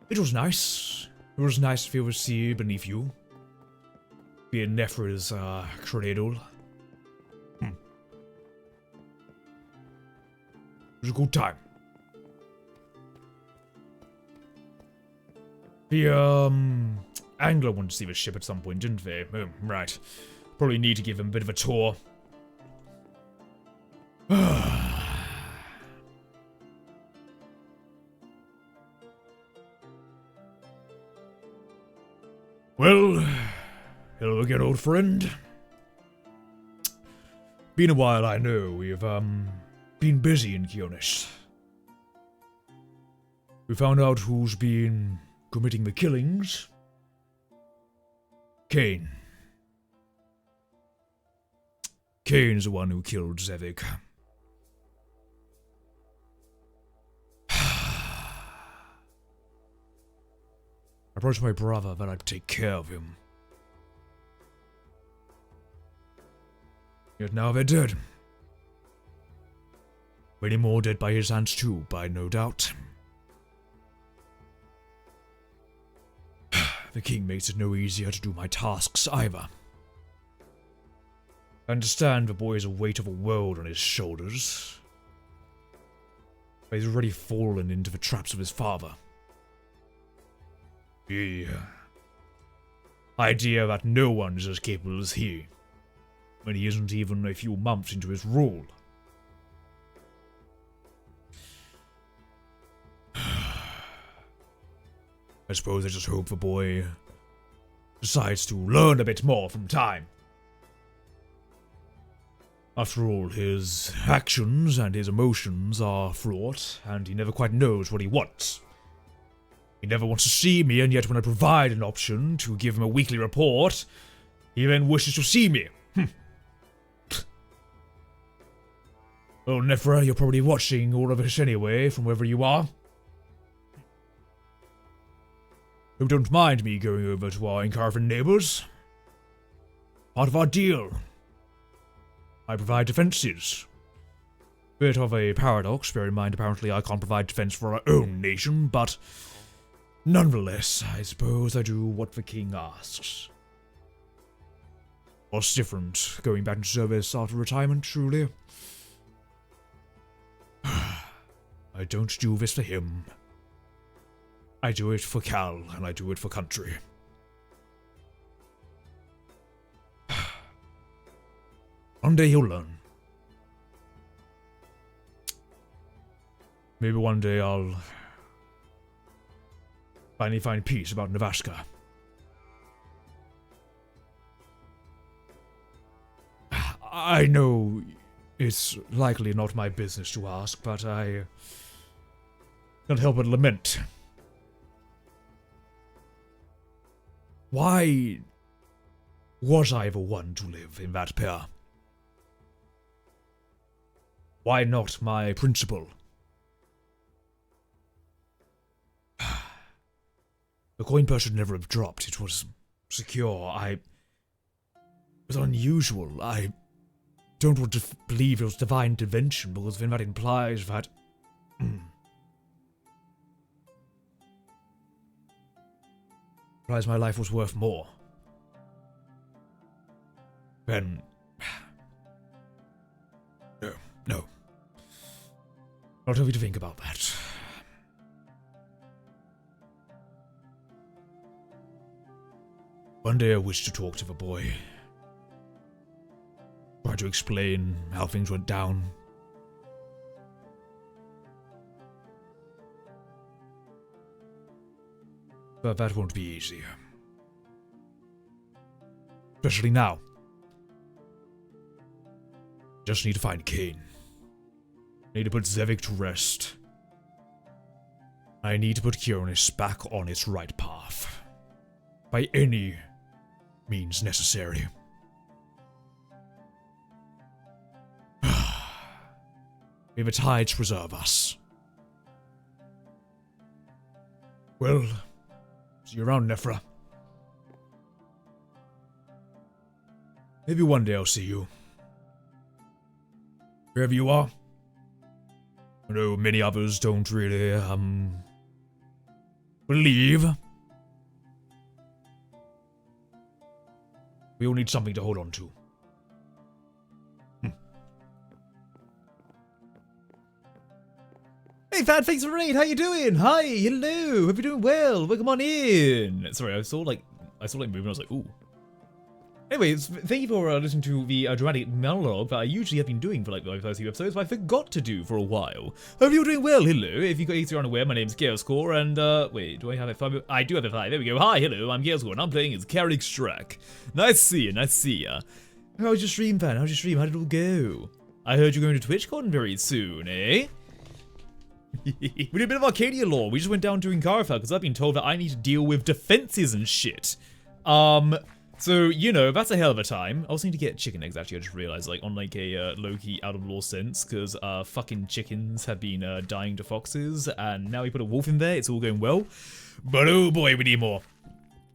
S1: it was nice. It was nice to feel the sea beneath you. Be in Nephra's cradle. It was a good time. The angler wanted to see the ship at some point, didn't they? Oh, right. Probably need to give him a bit of a tour. Well, hello again, old friend. Been a while, I know. We've, been busy in Kionis. We found out who's been committing the killings. Cain. Cain's the one who killed Zevik. I promised my brother that I'd take care of him. Yet now they're dead. Many more dead by his hands too, by no doubt. The king makes it no easier to do my tasks either. I understand the boy has a weight of a world on his shoulders. But he's already fallen into the traps of his father. The idea that no one is as capable as he, when he isn't even a few months into his rule. I suppose I just hope the boy decides to learn a bit more from time. After all, his actions and his emotions are fraught, and he never quite knows what he wants. He never wants to see me, and yet when I provide an option to give him a weekly report, he then wishes to see me. Well, Nephra, you're probably watching all of this anyway, from wherever you are. Hope don't mind me going over to our Incarvan neighbors. Part of our deal. I provide defenses. Bit of a paradox, bear in mind apparently I can't provide defense for our own nation, but nonetheless, I suppose I do what the king asks. What's different, going back into service after retirement, truly? I don't do this for him. I do it for Cal, and I do it for country. One day he'll learn. Maybe one day I'll finally find peace about Nevaska. I know it's likely not my business to ask, but I can't help but lament. Why was I ever one to live in that pair? Why not my principal? The coin purse should never have dropped. It was secure. It was unusual. I don't want to believe it was divine intervention, because then that implies that... implies my life was worth more. Then... No. Not having to think about that. One day I wish to talk to the boy. Try to explain how things went down. But that won't be easy. Especially now. Just need to find Kane. Need to put Zevik to rest. I need to put Kionis back on its right path. By any means necessary. May the tides preserve us. Well, see you around, Nephra. Maybe one day I'll see you. Wherever you are. I know many others don't really, believe. We all need something to hold on to. Hey Fad, thanks for the raid. How you doing? Hi, hello. Hope you're doing well. Welcome on in. Sorry, I saw like moving. I was like, ooh. Anyways, thank you for listening to the dramatic monologue that I usually have been doing for like the first few episodes, but I forgot to do for a while. Hope you're doing well. Hello. If you got easier unaware, my name's Chaoscore, and wait, do I have a 5? I do have a 5. There we go. Hi, hello. I'm Chaoscore, and I'm playing as Carrick Strack. Nice to see you. Nice to see ya. How was your stream, Fan? How was your stream? How did it all go? I heard you're going to TwitchCon very soon, eh? We did a bit of Arcadia lore. We just went down to Inkarfell because I've been told that I need to deal with defenses and shit. So, you know, that's a hell of a time. I also need to get chicken eggs, actually. I just realized, like, on, like, a low-key out-of-law sense, because fucking chickens have been dying to foxes, and now we put a wolf in there. It's all going well. But, oh boy, we need more.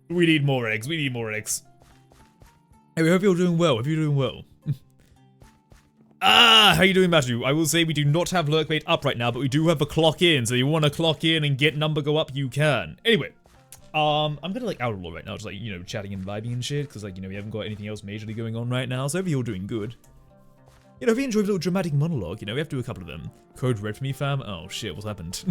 S1: We need more eggs. We need more eggs. Hey, we hope you're doing well. Hope you're doing well. How you doing, Matthew? I will say we do not have lurk rate up right now, but we do have a clock in, so you want to clock in and get number go up, you can. Anyway. I'm gonna like outlaw right now, just like, you know, chatting and vibing and shit, because like, you know, we haven't got anything else majorly going on right now, so hopefully you're doing good. You know, if you enjoyed a little dramatic monologue, you know, we have to do a couple of them. Code red for me, fam? Oh shit, what's happened?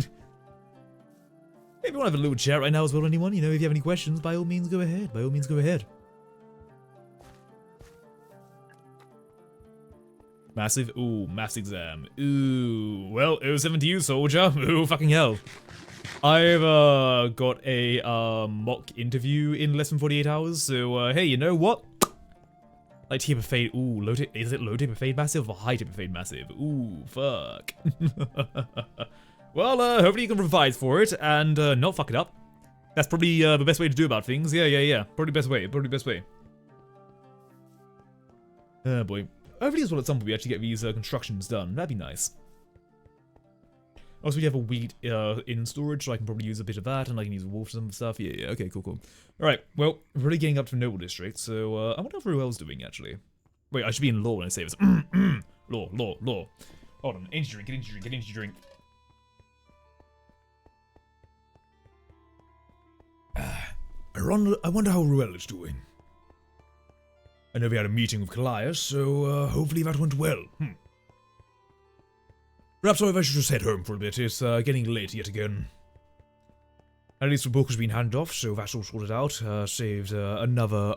S1: If you want to have a little chat right now as well, anyone, you know, if you have any questions, by all means go ahead, by all means go ahead. Massive? Ooh, mass exam. Ooh, well, it was 7 to you, soldier. Ooh, fucking hell. I've got a mock interview in less than 48 hours, so hey, you know what? Like tip of fade. Ooh, low tip. Is it low tip of fade massive or high tip of fade massive? Ooh, fuck. Well, hopefully you can provide for it and not fuck it up. That's probably the best way to do about things. Yeah. Probably best way. Probably best way. Oh boy. Hopefully as well at some point we actually get these constructions done. That'd be nice. Also, we have a wheat in storage, so I can probably use a bit of that, and I can use a wolf for some stuff. Yeah, okay, cool. Alright, well, we're really getting up to Noble District, so I wonder how Ruel's doing, actually. Wait, I should be in law when I say this. Law. Hold on, energy drink, get energy drink. I wonder how Ruel is doing. I know we had a meeting with Callias, so hopefully that went well. Perhaps I should just head home for a bit. It's getting late yet again. At least the book has been handed off, so that's all sorted out. Saved another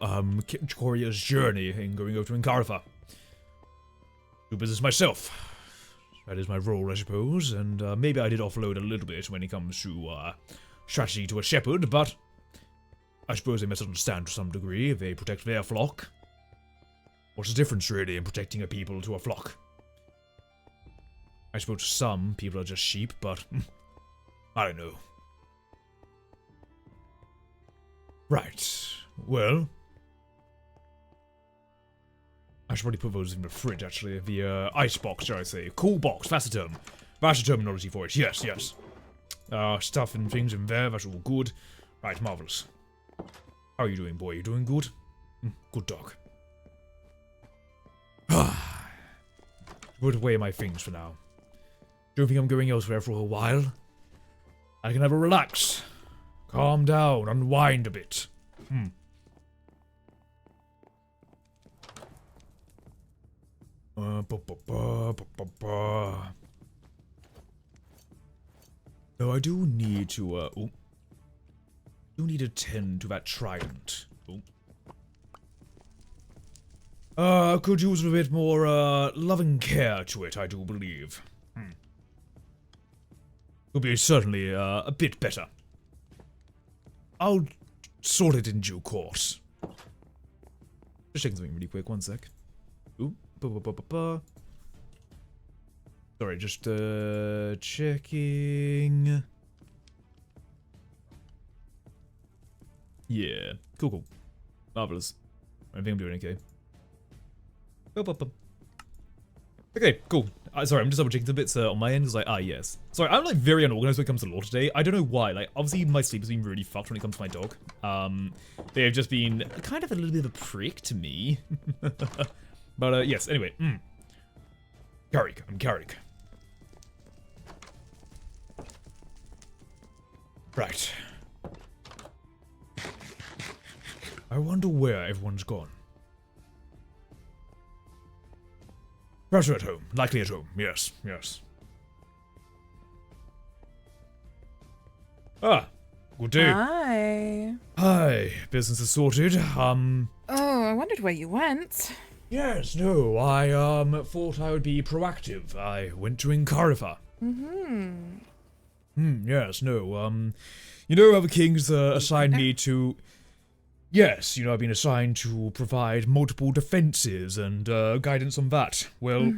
S1: courier's journey in going over to Inkarfa. business myself. That is my role, I suppose, and maybe I did offload a little bit when it comes to strategy to a shepherd, but I suppose they must understand to some degree if they protect their flock. What's the difference, really, in protecting a people to a flock? I suppose some people are just sheep, but I don't know. Right. Well, I should probably put those in the fridge, actually. The ice box, shall I say. Cool box, that's the term. That's the terminology for it. Yes, yes. Stuff and things in there, that's all good. Right, marvellous. How are you doing, boy? You doing good? Good dog. Put away my things for now. Don't think I'm going elsewhere for a while. I can have a relax. Calm down, unwind a bit. No, I do need to, do need to tend to that trident. Could use a bit more, loving care to it, I do believe. Could be certainly, a bit better. I'll sort it in due course. Just checking something really quick, one sec. Ooh, sorry, just, checking. Yeah, cool. Marvelous. I think I'm doing okay. Okay, cool. Sorry, I'm just double checking the bits on my end. It's like, yes. Sorry, I'm like very unorganized when it comes to lore today. I don't know why. Like, obviously my sleep has been really fucked when it comes to my dog. They have just been kind of a little bit of a prick to me. But yes, anyway. Carrick, I'm Carrick. Right. I wonder where everyone's gone. Perhaps you're at home. Likely at home. Yes, yes. Good day.
S4: Hi.
S1: Hi. Business is sorted.
S4: Oh, I wondered where you went.
S1: Yes, no, I, thought I would be proactive. I went to Arcadia. Yes, no, you know how the kings, assigned me to... Yes, you know, I've been assigned to provide multiple defenses and, guidance on that. Well,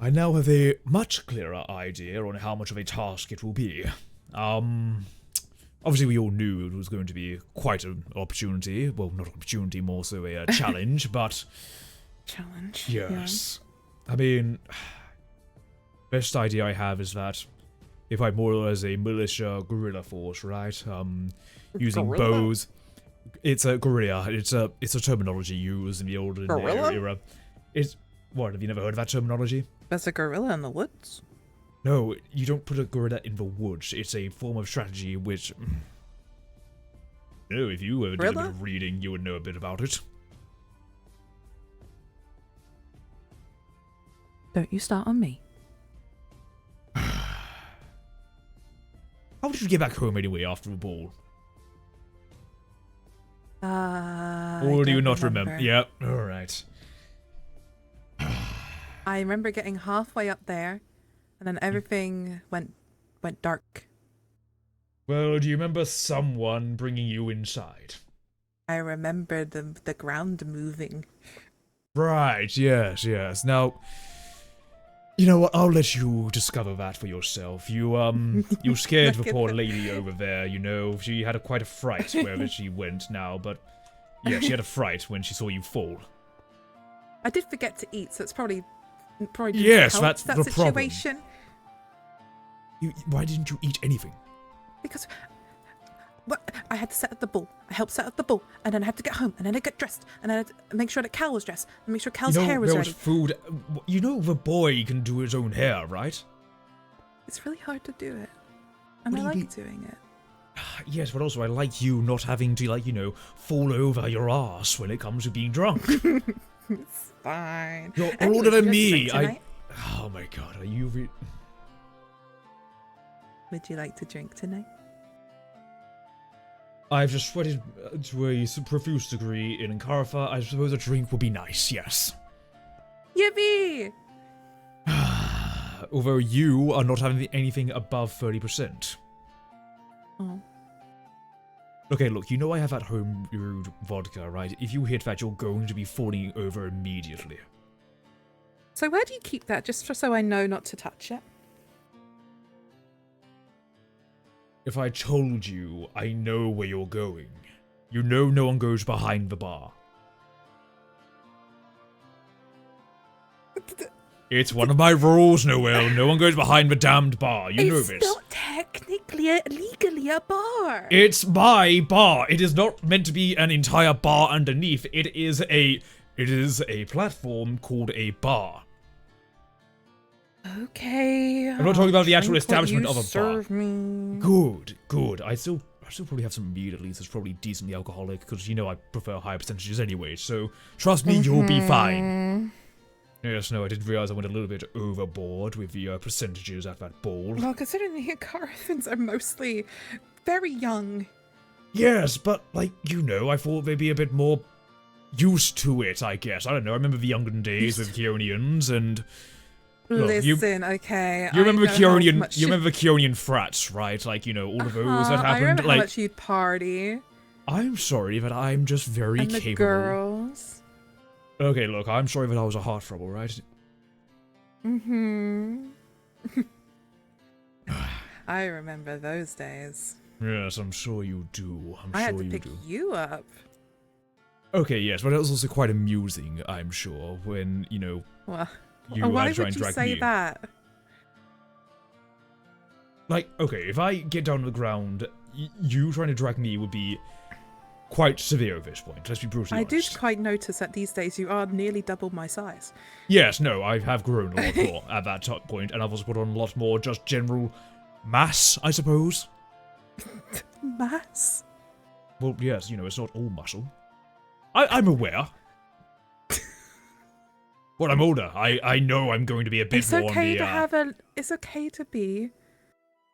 S1: I now have a much clearer idea on how much of a task it will be. Obviously we all knew it was going to be quite an opportunity. Well, not an opportunity, more so a challenge, but...
S4: Challenge.
S1: Yes. Yeah. I mean, best idea I have is that if I more or less a militia guerrilla force, right? Using bows... It's a guerrilla. It's a terminology used in the olden era. It's what? Have you never heard of that terminology?
S4: That's a gorilla in the woods.
S1: No, you don't put a gorilla in the woods. It's a form of strategy which. No, if you ever did a bit of reading, you would know a bit about it.
S4: Don't you start on me.
S1: How did you get back home anyway after the ball? Or do you not remember? Yep, alright.
S4: I remember getting halfway up there, and then everything went dark.
S1: Well, do you remember someone bringing you inside?
S4: I remember the ground moving.
S1: Right, yes, yes. Now, you know what? I'll let you discover that for yourself. You scared the poor lady over there, you know. She had quite a fright wherever she went now, but yeah, she had a fright when she saw you fall.
S4: I did forget to eat, so it's probably
S1: yes,
S4: help
S1: that's
S4: that
S1: the
S4: situation.
S1: Problem. Why didn't you eat anything?
S4: Because I had to set up the bull. I helped set up the bull, and then I had to get home, and then I get dressed, and then I had to make sure that Cal was dressed, and make sure Cal's hair was
S1: there
S4: ready.
S1: Was food. You know the boy can do his own hair, right?
S4: It's really hard to do it, and I like doing it.
S1: Yes, but also I like you not having to, like, you know, fall over your ass when it comes to being drunk.
S4: It's fine.
S1: You're
S4: Anyways,
S1: older than
S4: you
S1: me.
S4: like to drink
S1: Oh my god, are you?
S4: Would you like to drink tonight?
S1: I've just sweated to a profuse degree in Arcadia. I suppose a drink would be nice, yes.
S4: Yippee!
S1: Although you are not having anything above 30%.
S4: Oh.
S1: Okay, look, you know I have that home-brewed vodka, right? If you hit that, you're going to be falling over immediately.
S4: So where do you keep that, just so I know not to touch it?
S1: If I told you, I know where you're going. You know no one goes behind the bar. It's one of my rules, Noel. No one goes behind the damned bar. You know this.
S4: It's not technically legally a bar.
S1: It's my bar. It is not meant to be an entire bar underneath. It is a platform called a bar.
S4: Okay.
S1: I'm not talking about the actual
S4: drink
S1: establishment
S4: what
S1: of
S4: you
S1: a bar.
S4: serve me.
S1: Good. I still probably have some mead at least. It's probably decently alcoholic because you know I prefer higher percentages anyway. So trust me, you'll be fine. Yes, no, I didn't realize I went a little bit overboard with the percentages at that ball.
S4: Well, considering the Carathans are mostly very young.
S1: Yes, but, like, you know, I thought they'd be a bit more used to it, I guess. I don't know, I remember the younger days with Kionians and... Look,
S4: Listen, okay.
S1: You remember
S4: I know how much
S1: you remember the Kionian frats, right? Like, you know, all of those that happened.
S4: I remember
S1: like,
S4: how much you'd party.
S1: I'm sorry, but I'm just very
S4: And the
S1: capable.
S4: girls.
S1: Okay, look, I'm sorry that I was a heart trouble, right?
S4: Mm-hmm. I remember those days.
S1: Yes, I'm sure you do.
S4: I had to pick you up.
S1: Okay, yes, but it was also quite amusing, I'm sure, when, you know,
S4: Well,
S1: you
S4: why
S1: try
S4: would
S1: and
S4: you
S1: drag
S4: say
S1: me.
S4: that?
S1: Like, okay, if I get down to the ground, you trying to drag me would be quite severe at this point, let's be brutally
S4: I
S1: honest.
S4: did quite notice that these days you are nearly double my size.
S1: Yes, no, I have grown a lot more at that point, and I've also put on a lot more just general mass, I suppose.
S4: Mass?
S1: Well, yes, you know, it's not all muscle. I'm aware. When I'm older, I know I'm going to be a bit
S4: It's
S1: more
S4: okay
S1: on the,
S4: to have a. It's okay to be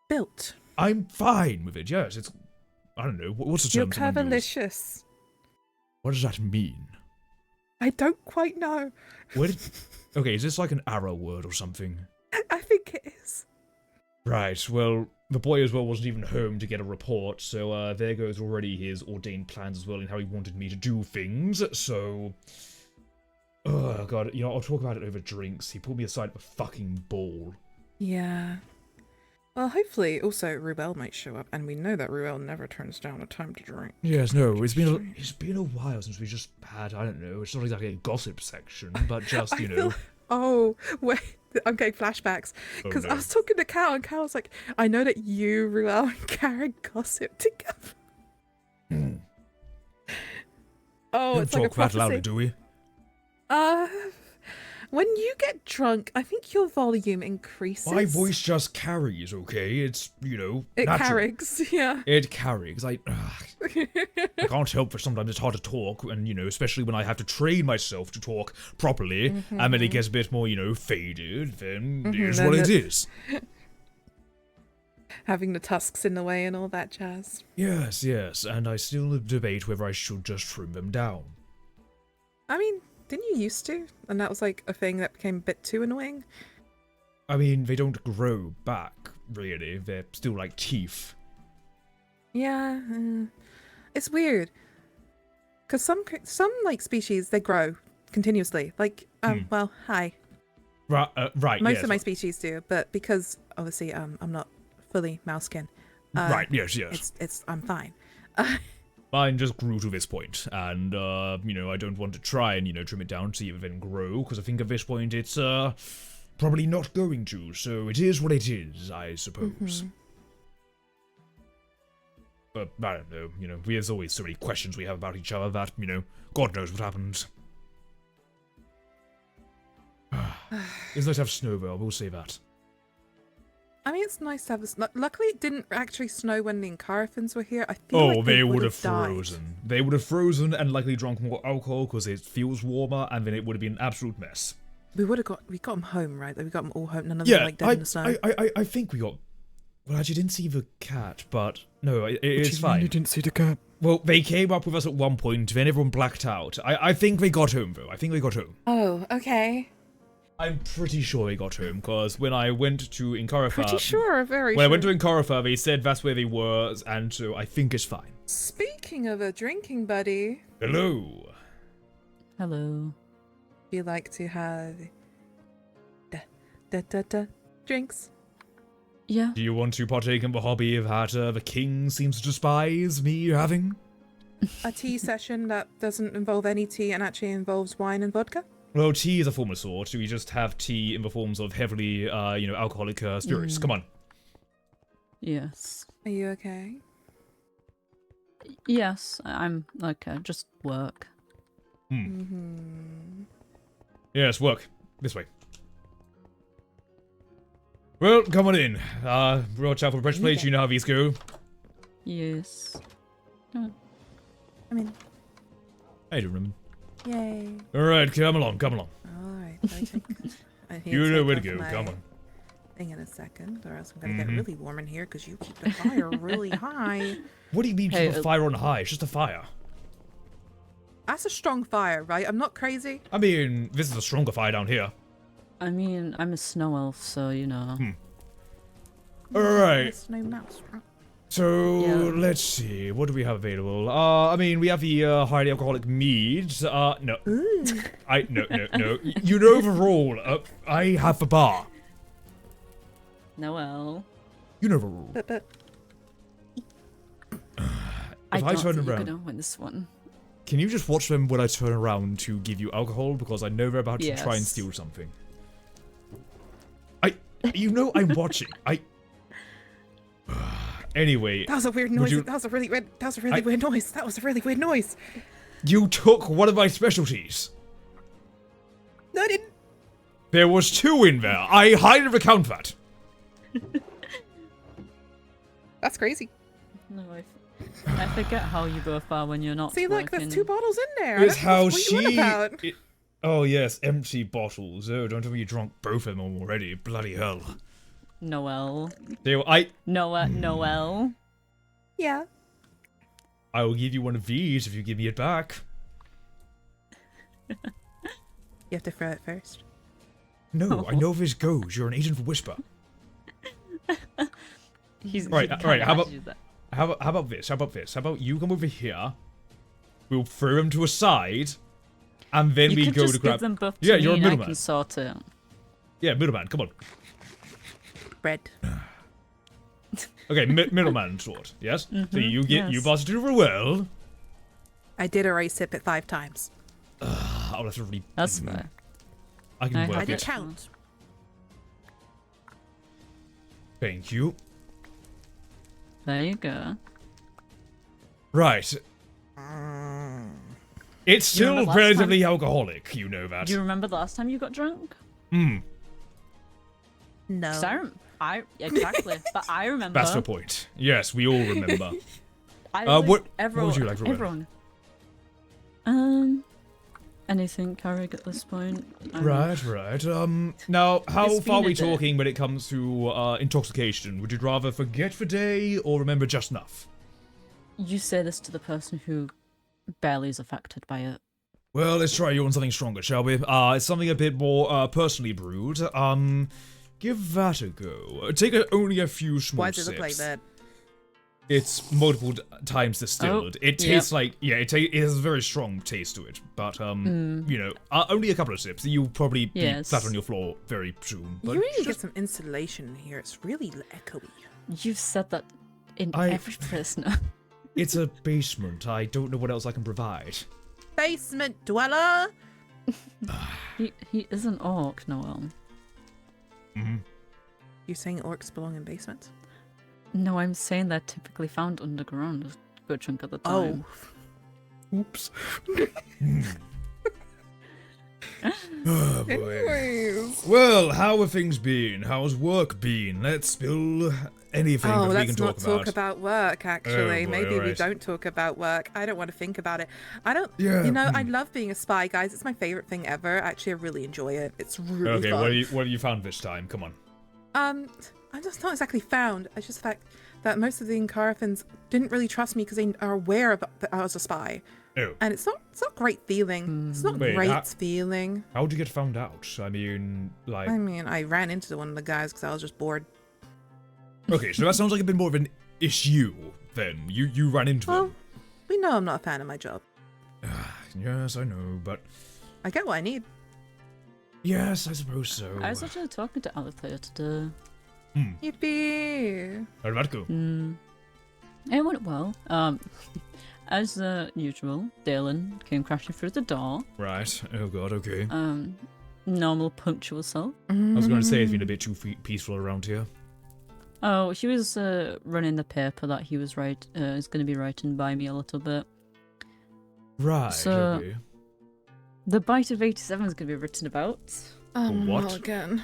S4: built.
S1: I'm fine with it, yes, it's... I don't know, what's the
S4: You're
S1: term someone uses?
S4: curvilicious.
S1: What does that mean?
S4: I don't quite know.
S1: Okay, is this like an arrow word or something?
S4: I think it is.
S1: Right, well, the boy as well wasn't even home to get a report, so there goes already his ordained plans as well and how he wanted me to do things, so... Oh, God, you know, I'll talk about it over drinks. He pulled me aside at the fucking ball.
S4: Yeah. Well, hopefully, also Ruel might show up, and we know that Ruel never turns down a time to drink.
S1: Yes, no, it's been a while since we just had, I don't know, it's not exactly a gossip section, but just, you know...
S4: Oh, wait, I'm getting flashbacks. Because
S1: Oh, no.
S4: I was talking to Cal, and Cal was like, I know that you, Ruel, and Karen gossip together. Oh,
S1: Don't
S4: it's like a
S1: talk that louder,
S4: prophecy.
S1: do we?
S4: When you get drunk, I think your volume increases.
S1: My voice just carries, okay? It's, you know,
S4: It
S1: natural.
S4: carries, yeah.
S1: It carries. I can't help but sometimes it's hard to talk, and, you know, especially when I have to train myself to talk properly, and then it gets a bit more, you know, faded, then it is what it is.
S4: Having the tusks in the way and all that jazz.
S1: Yes, and I still debate whether I should just trim them down.
S4: I mean, didn't you used to? And that was like a thing that became a bit too annoying.
S1: I mean, they don't grow back, really. They're still like teeth.
S4: Yeah, it's weird. Because some like species, they grow continuously. Like, well, hi.
S1: Right,
S4: Most
S1: yes.
S4: of my species do, but because obviously I'm not fully mouse skin.
S1: Right, yes.
S4: I'm fine.
S1: Mine just grew to this point, and, you know, I don't want to try and, you know, trim it down to see if it then grow, because I think at this point it's, probably not going to, so it is what it is, I suppose. But, I don't know, you know, there's always so many questions we have about each other that, you know, God knows what happens. It's nice to have snow, though, I will say that.
S4: I mean, it's nice to have this. Luckily, it didn't actually snow when the Encarthans were here. I feel like
S1: they would have
S4: died.
S1: frozen. They would have frozen and likely drunk more alcohol because it feels warmer, and then it would have been an absolute mess.
S4: We got them home, right? We got them all home. None of them like dead in the snow.
S1: I think we got... Well, actually, didn't see the cat, but no, it's fine.
S7: You didn't see the cat?
S1: Well, they came up with us at one point, then everyone blacked out. I think they got home, though. I think they got home.
S4: Oh, okay.
S1: I'm pretty sure they got home, because when I went to Inkaratha...
S4: Pretty sure, very
S1: When
S4: sure.
S1: I went to Inkaratha, they said that's where they were, and so I think it's fine.
S4: Speaking of a drinking buddy,
S1: Hello.
S5: Hello.
S4: do you like to have drinks?
S5: Yeah.
S1: Do you want to partake in the hobby that the king seems to despise me having?
S4: A tea session that doesn't involve any tea and actually involves wine and vodka?
S1: Well, tea is a form of sort. We just have tea in the forms of heavily, alcoholic spirits. Come on.
S5: Yes.
S4: Are you okay?
S5: Yes, I'm okay. Just work.
S4: Mm-hmm.
S1: Yes, work. This way. Well, come on in. Watch out for the breastplate. You know how these go.
S5: Yes.
S4: I mean,
S1: I do remember.
S4: yay.
S1: Alright, come along, come along.
S4: Alright, I need
S1: You know
S4: take
S1: where to
S4: off
S1: go,
S4: my
S1: come on.
S4: thing in a second, or else I'm gonna get really warm in here because you keep the fire really high.
S1: What do you mean
S5: Hey,
S1: keep a fire on high? It's just a fire.
S4: That's a strong fire, right? I'm not crazy.
S1: I mean, this is a stronger fire down here.
S5: I mean, I'm a snow elf, so you know.
S1: Alright,
S4: There's no mouse, right?
S1: so
S5: Yeah.
S1: let's see. What do we have available? I mean, we have the highly alcoholic mead. No. No. You know the rule. I have the bar.
S5: Noel.
S1: You know the rule.
S4: But
S5: I
S1: If I
S5: don't
S1: turn
S5: think you're
S1: around-
S5: gonna win this one.
S1: Can you just watch them when I turn around to give you alcohol? Because I know they're about to try and
S5: Yes.
S1: steal something. You know I'm watching. Anyway,
S4: that was a weird
S1: Would
S4: noise.
S1: you-
S4: That was a really weird noise. That was a really weird noise.
S1: you took one of my specialties.
S4: No, I didn't.
S1: There was 2 in there. I highly recount that.
S4: That's crazy.
S5: No, I forget how you both are when you're not
S4: See, look,
S5: working.
S4: there's 2 bottles in there.
S1: It's how
S4: what you on
S1: she...
S4: about?
S1: Oh yes, empty bottles. Oh, don't tell me you drunk both of them already. Bloody hell.
S5: Noel.
S1: Noel.
S4: Yeah.
S1: I will give you one of these if you give me it back.
S4: You have to throw it first.
S1: No, I know this goes. You're an agent for Whisper.
S5: He's
S1: Right,
S5: he
S1: right,
S5: kinda
S1: how
S5: has
S1: about-
S5: you there.
S1: How about this? How about you come over here? We'll throw him to a side, and then
S5: You
S1: we
S5: could
S1: go
S5: just
S1: to grab.
S5: give them both to
S1: Yeah,
S5: me
S1: you're a
S5: and I
S1: middleman.
S5: can sort it.
S1: Yeah, middleman. Come on.
S4: Bread.
S1: Okay, middleman sort. Yes. So you get you
S5: yes.
S1: pass it over well.
S4: I did already sip it 5 times.
S1: I'll have to
S5: That's fair.
S1: I can
S5: I
S1: work
S4: I did
S1: it.
S4: count.
S1: Thank you.
S5: There you go.
S1: Right. It's
S5: Do you remember
S1: still
S5: last
S1: relatively alcoholic. You know that.
S5: Do you remember the last time you got drunk?
S1: Hmm.
S4: No.
S5: 'Cause exactly, but I remember.
S1: That's the point. Yes, we all remember.
S5: What
S1: what
S5: everyone,
S1: would you like to run?
S5: everyone. Anything, Carrick, at this point.
S1: Right. Now, how
S5: It's
S1: far are
S5: been a
S1: we
S5: bit.
S1: talking when it comes to intoxication? Would you rather forget the day or remember just enough?
S5: You say this to the person who barely is affected by it.
S1: Well, let's try you on something stronger, shall we? It's something a bit more personally brewed. Give that a go. Take only a few small
S4: Why does it
S1: sips.
S4: look like that?
S1: It's multiple times distilled. It tastes
S5: yep.
S1: like it has a very strong taste to it. But you know, only a couple of sips. You'll probably be
S5: Yes.
S1: flat on your floor very soon. But
S4: You really
S1: just-
S4: get some insulation in here. It's really echoey.
S5: You've said that in
S1: I-
S5: every place now.
S1: It's a basement. I don't know what else I can provide.
S4: Basement dweller.
S5: He is an orc, Noel.
S1: Mm-hmm.
S4: You're saying orcs belong in basements?
S5: No, I'm saying they're typically found underground a good chunk of the
S4: Oh.
S5: time.
S1: Oops. Oh boy.
S4: Anyways.
S1: Well, how have things been? How's work been? Let's spill anything
S4: Oh,
S1: that we
S4: let's
S1: can
S4: not
S1: talk
S4: talk
S1: about.
S4: about work, actually.
S1: Oh, boy,
S4: Maybe we
S1: alright.
S4: don't talk about work. I don't want to think about it. I don't,
S1: Yeah,
S4: you know, I love being a spy, guys. It's my favorite thing ever. Actually, I really enjoy it. It's really
S1: Okay,
S4: fun.
S1: what have you found this time? Come on.
S4: I'm just not exactly found. It's just the fact that most of the Incarathans didn't really trust me because they are aware of that I was a spy.
S1: Oh.
S4: And it's not great feeling. It's not
S1: Wait,
S4: great feeling.
S1: How'd you get found out? I mean, like...
S4: I mean, I ran into one of the guys because I was just bored.
S1: Okay, so that sounds like a bit more of an issue, then. You ran into
S4: Well,
S1: them.
S4: we know I'm not a fan of my job.
S1: Yes, I know, but...
S4: I get what I need.
S1: Yes, I suppose so.
S5: I was actually talking to Alethea today.
S4: Yippee!
S1: How did that go?
S5: It went well. As usual, Dalen came crashing through the door.
S1: Right. Oh god, okay.
S5: Normal punctual self.
S1: I was going to say it's been a bit too peaceful around here.
S5: Oh, he was running the paper that he was is going to be writing by me a little bit.
S1: Right,
S5: So,
S1: okay.
S5: The bite of 87 is going to be written about.
S1: What?
S4: Not again.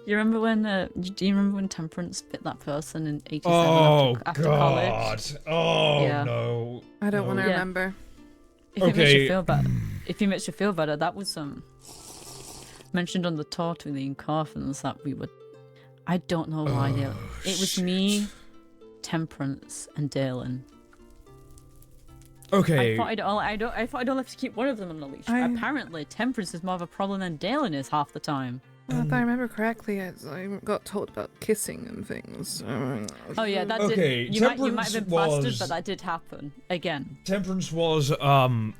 S5: You remember when? Do you remember when Temperance bit that person in 87
S1: Oh
S5: after
S1: god.
S5: college?
S1: Oh
S5: Yeah.
S1: no.
S4: I don't want to
S5: Yeah.
S4: remember.
S5: If it makes
S1: Okay.
S5: you feel better, that was mentioned on the tour to the Incarthans that we would. I don't know why it was me, Temperance, and Dalen.
S1: Okay.
S5: I thought I'd only have to keep one of them on the leash. Apparently, Temperance is more of a problem than Dalen is half the time.
S4: Well, if I remember correctly, I got told about kissing and things.
S5: Oh yeah, that
S1: Okay,
S5: did. You might have been
S1: Temperance
S5: busted,
S1: was-
S5: but that did happen again.
S1: Temperance was on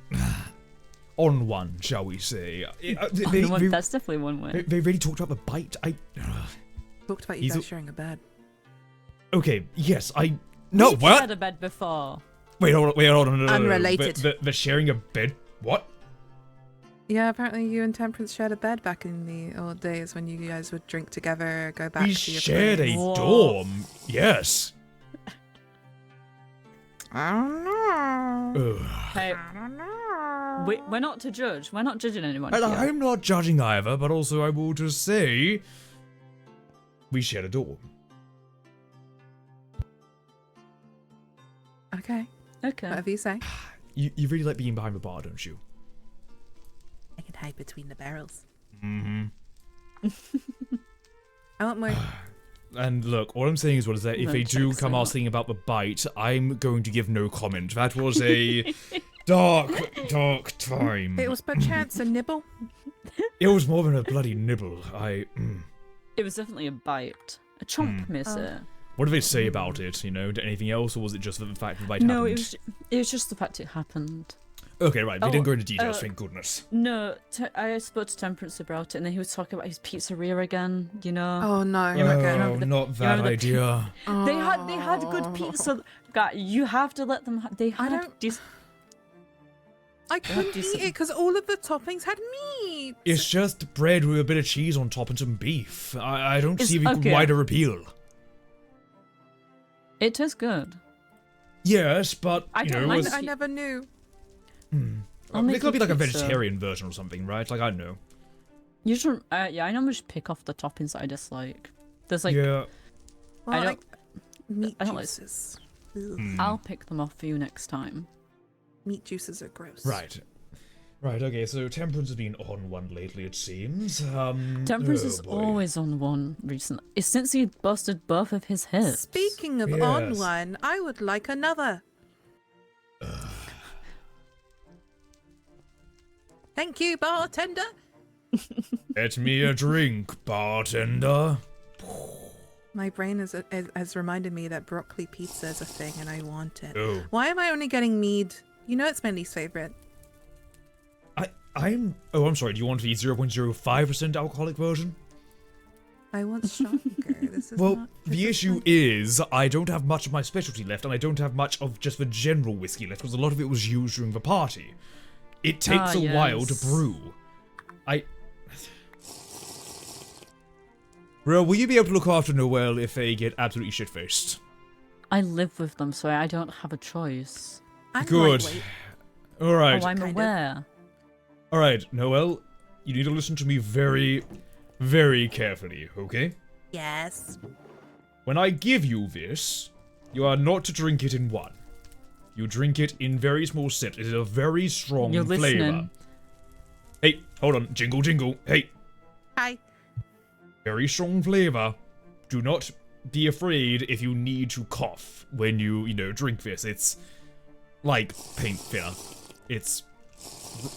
S1: one, shall we say?
S5: That's definitely one way.
S1: They really talked about the bite.
S4: Talked about you
S1: He's
S4: guys
S1: a-
S4: sharing a bed.
S1: Okay, yes, No,
S5: We've
S1: what?
S5: had a bed before.
S1: Wait, hold on. No.
S4: Unrelated.
S1: The sharing a bed. What?
S4: Yeah, apparently you and Temperance shared a bed back in the old days when you guys would drink together, go back
S1: We
S4: to your
S1: shared
S4: place.
S1: a
S5: What?
S1: dorm. Yes.
S4: I don't know.
S1: Ugh.
S5: Hey,
S4: I don't know.
S5: we're not to judge. We're not judging anyone.
S1: And
S5: here.
S1: I'm not judging either, but also I will just say we shared a dorm.
S4: Okay,
S5: Okay.
S4: whatever you say.
S1: You really like being behind the bar, don't you?
S4: I can hide between the barrels.
S1: Mm-hmm.
S4: I want more.
S1: And look, all I'm saying is that if
S5: No,
S1: they do
S5: check
S1: come
S5: so
S1: asking about the bite, I'm going to give no comment. That was a dark time.
S4: It was perchance a nibble.
S1: It was more than a bloody nibble.
S5: It was definitely a bite. A chomp, miss
S4: Oh.
S5: it.
S1: What did they say about it? You know, anything else, or was it just the fact that the bite
S5: No,
S1: happened?
S5: it was just the fact it happened.
S1: Okay, right. They
S5: Oh,
S1: didn't go into details. Thank goodness.
S5: No, I spoke to Temperance about it, and then he was talking about his pizzeria again. You know.
S4: Oh no, you're not
S1: Oh,
S4: going.
S5: remember the-
S1: not that
S5: remember the
S1: idea.
S5: They had good pizza. God, you have to let them. They had.
S4: don't- I couldn't eat
S5: decent-
S4: it because all of the toppings had meat.
S1: It's just bread with a bit of cheese on top and some beef. I don't
S5: It's-
S1: see the
S5: okay.
S1: wider appeal.
S5: It tastes good.
S1: Yes, but
S5: I
S1: you
S5: don't
S1: know,
S5: mind
S1: it's-
S5: the-
S4: I never knew.
S5: I'll
S1: there
S5: make
S1: could be
S5: you
S1: like a
S5: pizza.
S1: vegetarian version or something, right? Like I don't know.
S5: You should. Yeah, I normally just pick off the toppings that I dislike. There's like.
S1: Yeah.
S4: Well,
S5: I don't-
S4: like meat
S5: I don't like-
S4: juices. Ugh.
S5: I'll pick them off for you next time.
S4: Meat juices are gross.
S1: Right. Right. Okay. So Temperance has been on one lately, it seems.
S5: Temperance
S1: oh
S5: is
S1: boy.
S5: always on one recently. It's since he busted both of his hips.
S4: Speaking of on
S1: Yes.
S4: one, I would like another. Thank you, bartender.
S1: Get me a drink, bartender.
S4: My brain has reminded me that broccoli pizza is a thing and I want it.
S1: Oh.
S4: Why am I only getting mead? You know it's my least favorite.
S1: I'm sorry. Do you want the 0.05% alcoholic version?
S4: I want stronger. This is
S1: Well,
S4: not,
S1: the
S4: this is
S1: issue
S4: not-
S1: is I don't have much of my specialty left, and I don't have much of just the general whiskey left, because a lot of it was used during the party. It takes a while to
S5: yes.
S1: brew. Bro, will you be able to look after Noel if they get absolutely shit-faced?
S5: I live with them, so I don't have a choice.
S4: I'm
S1: Good.
S4: lightweight.
S1: Alright.
S5: Oh, I'm
S4: kind of.
S5: aware.
S1: Alright, Noel, you need to listen to me very, very carefully, okay?
S4: Yes.
S1: When I give you this, you are not to drink it in one. You drink it in very small sips. It is a very strong
S5: You're
S1: flavor.
S5: listening.
S1: Hey, hold on. Jingle, jingle. Hey,
S4: Hi.
S1: very strong flavor. Do not be afraid if you need to cough when you drink this. It's like paint thinner. It's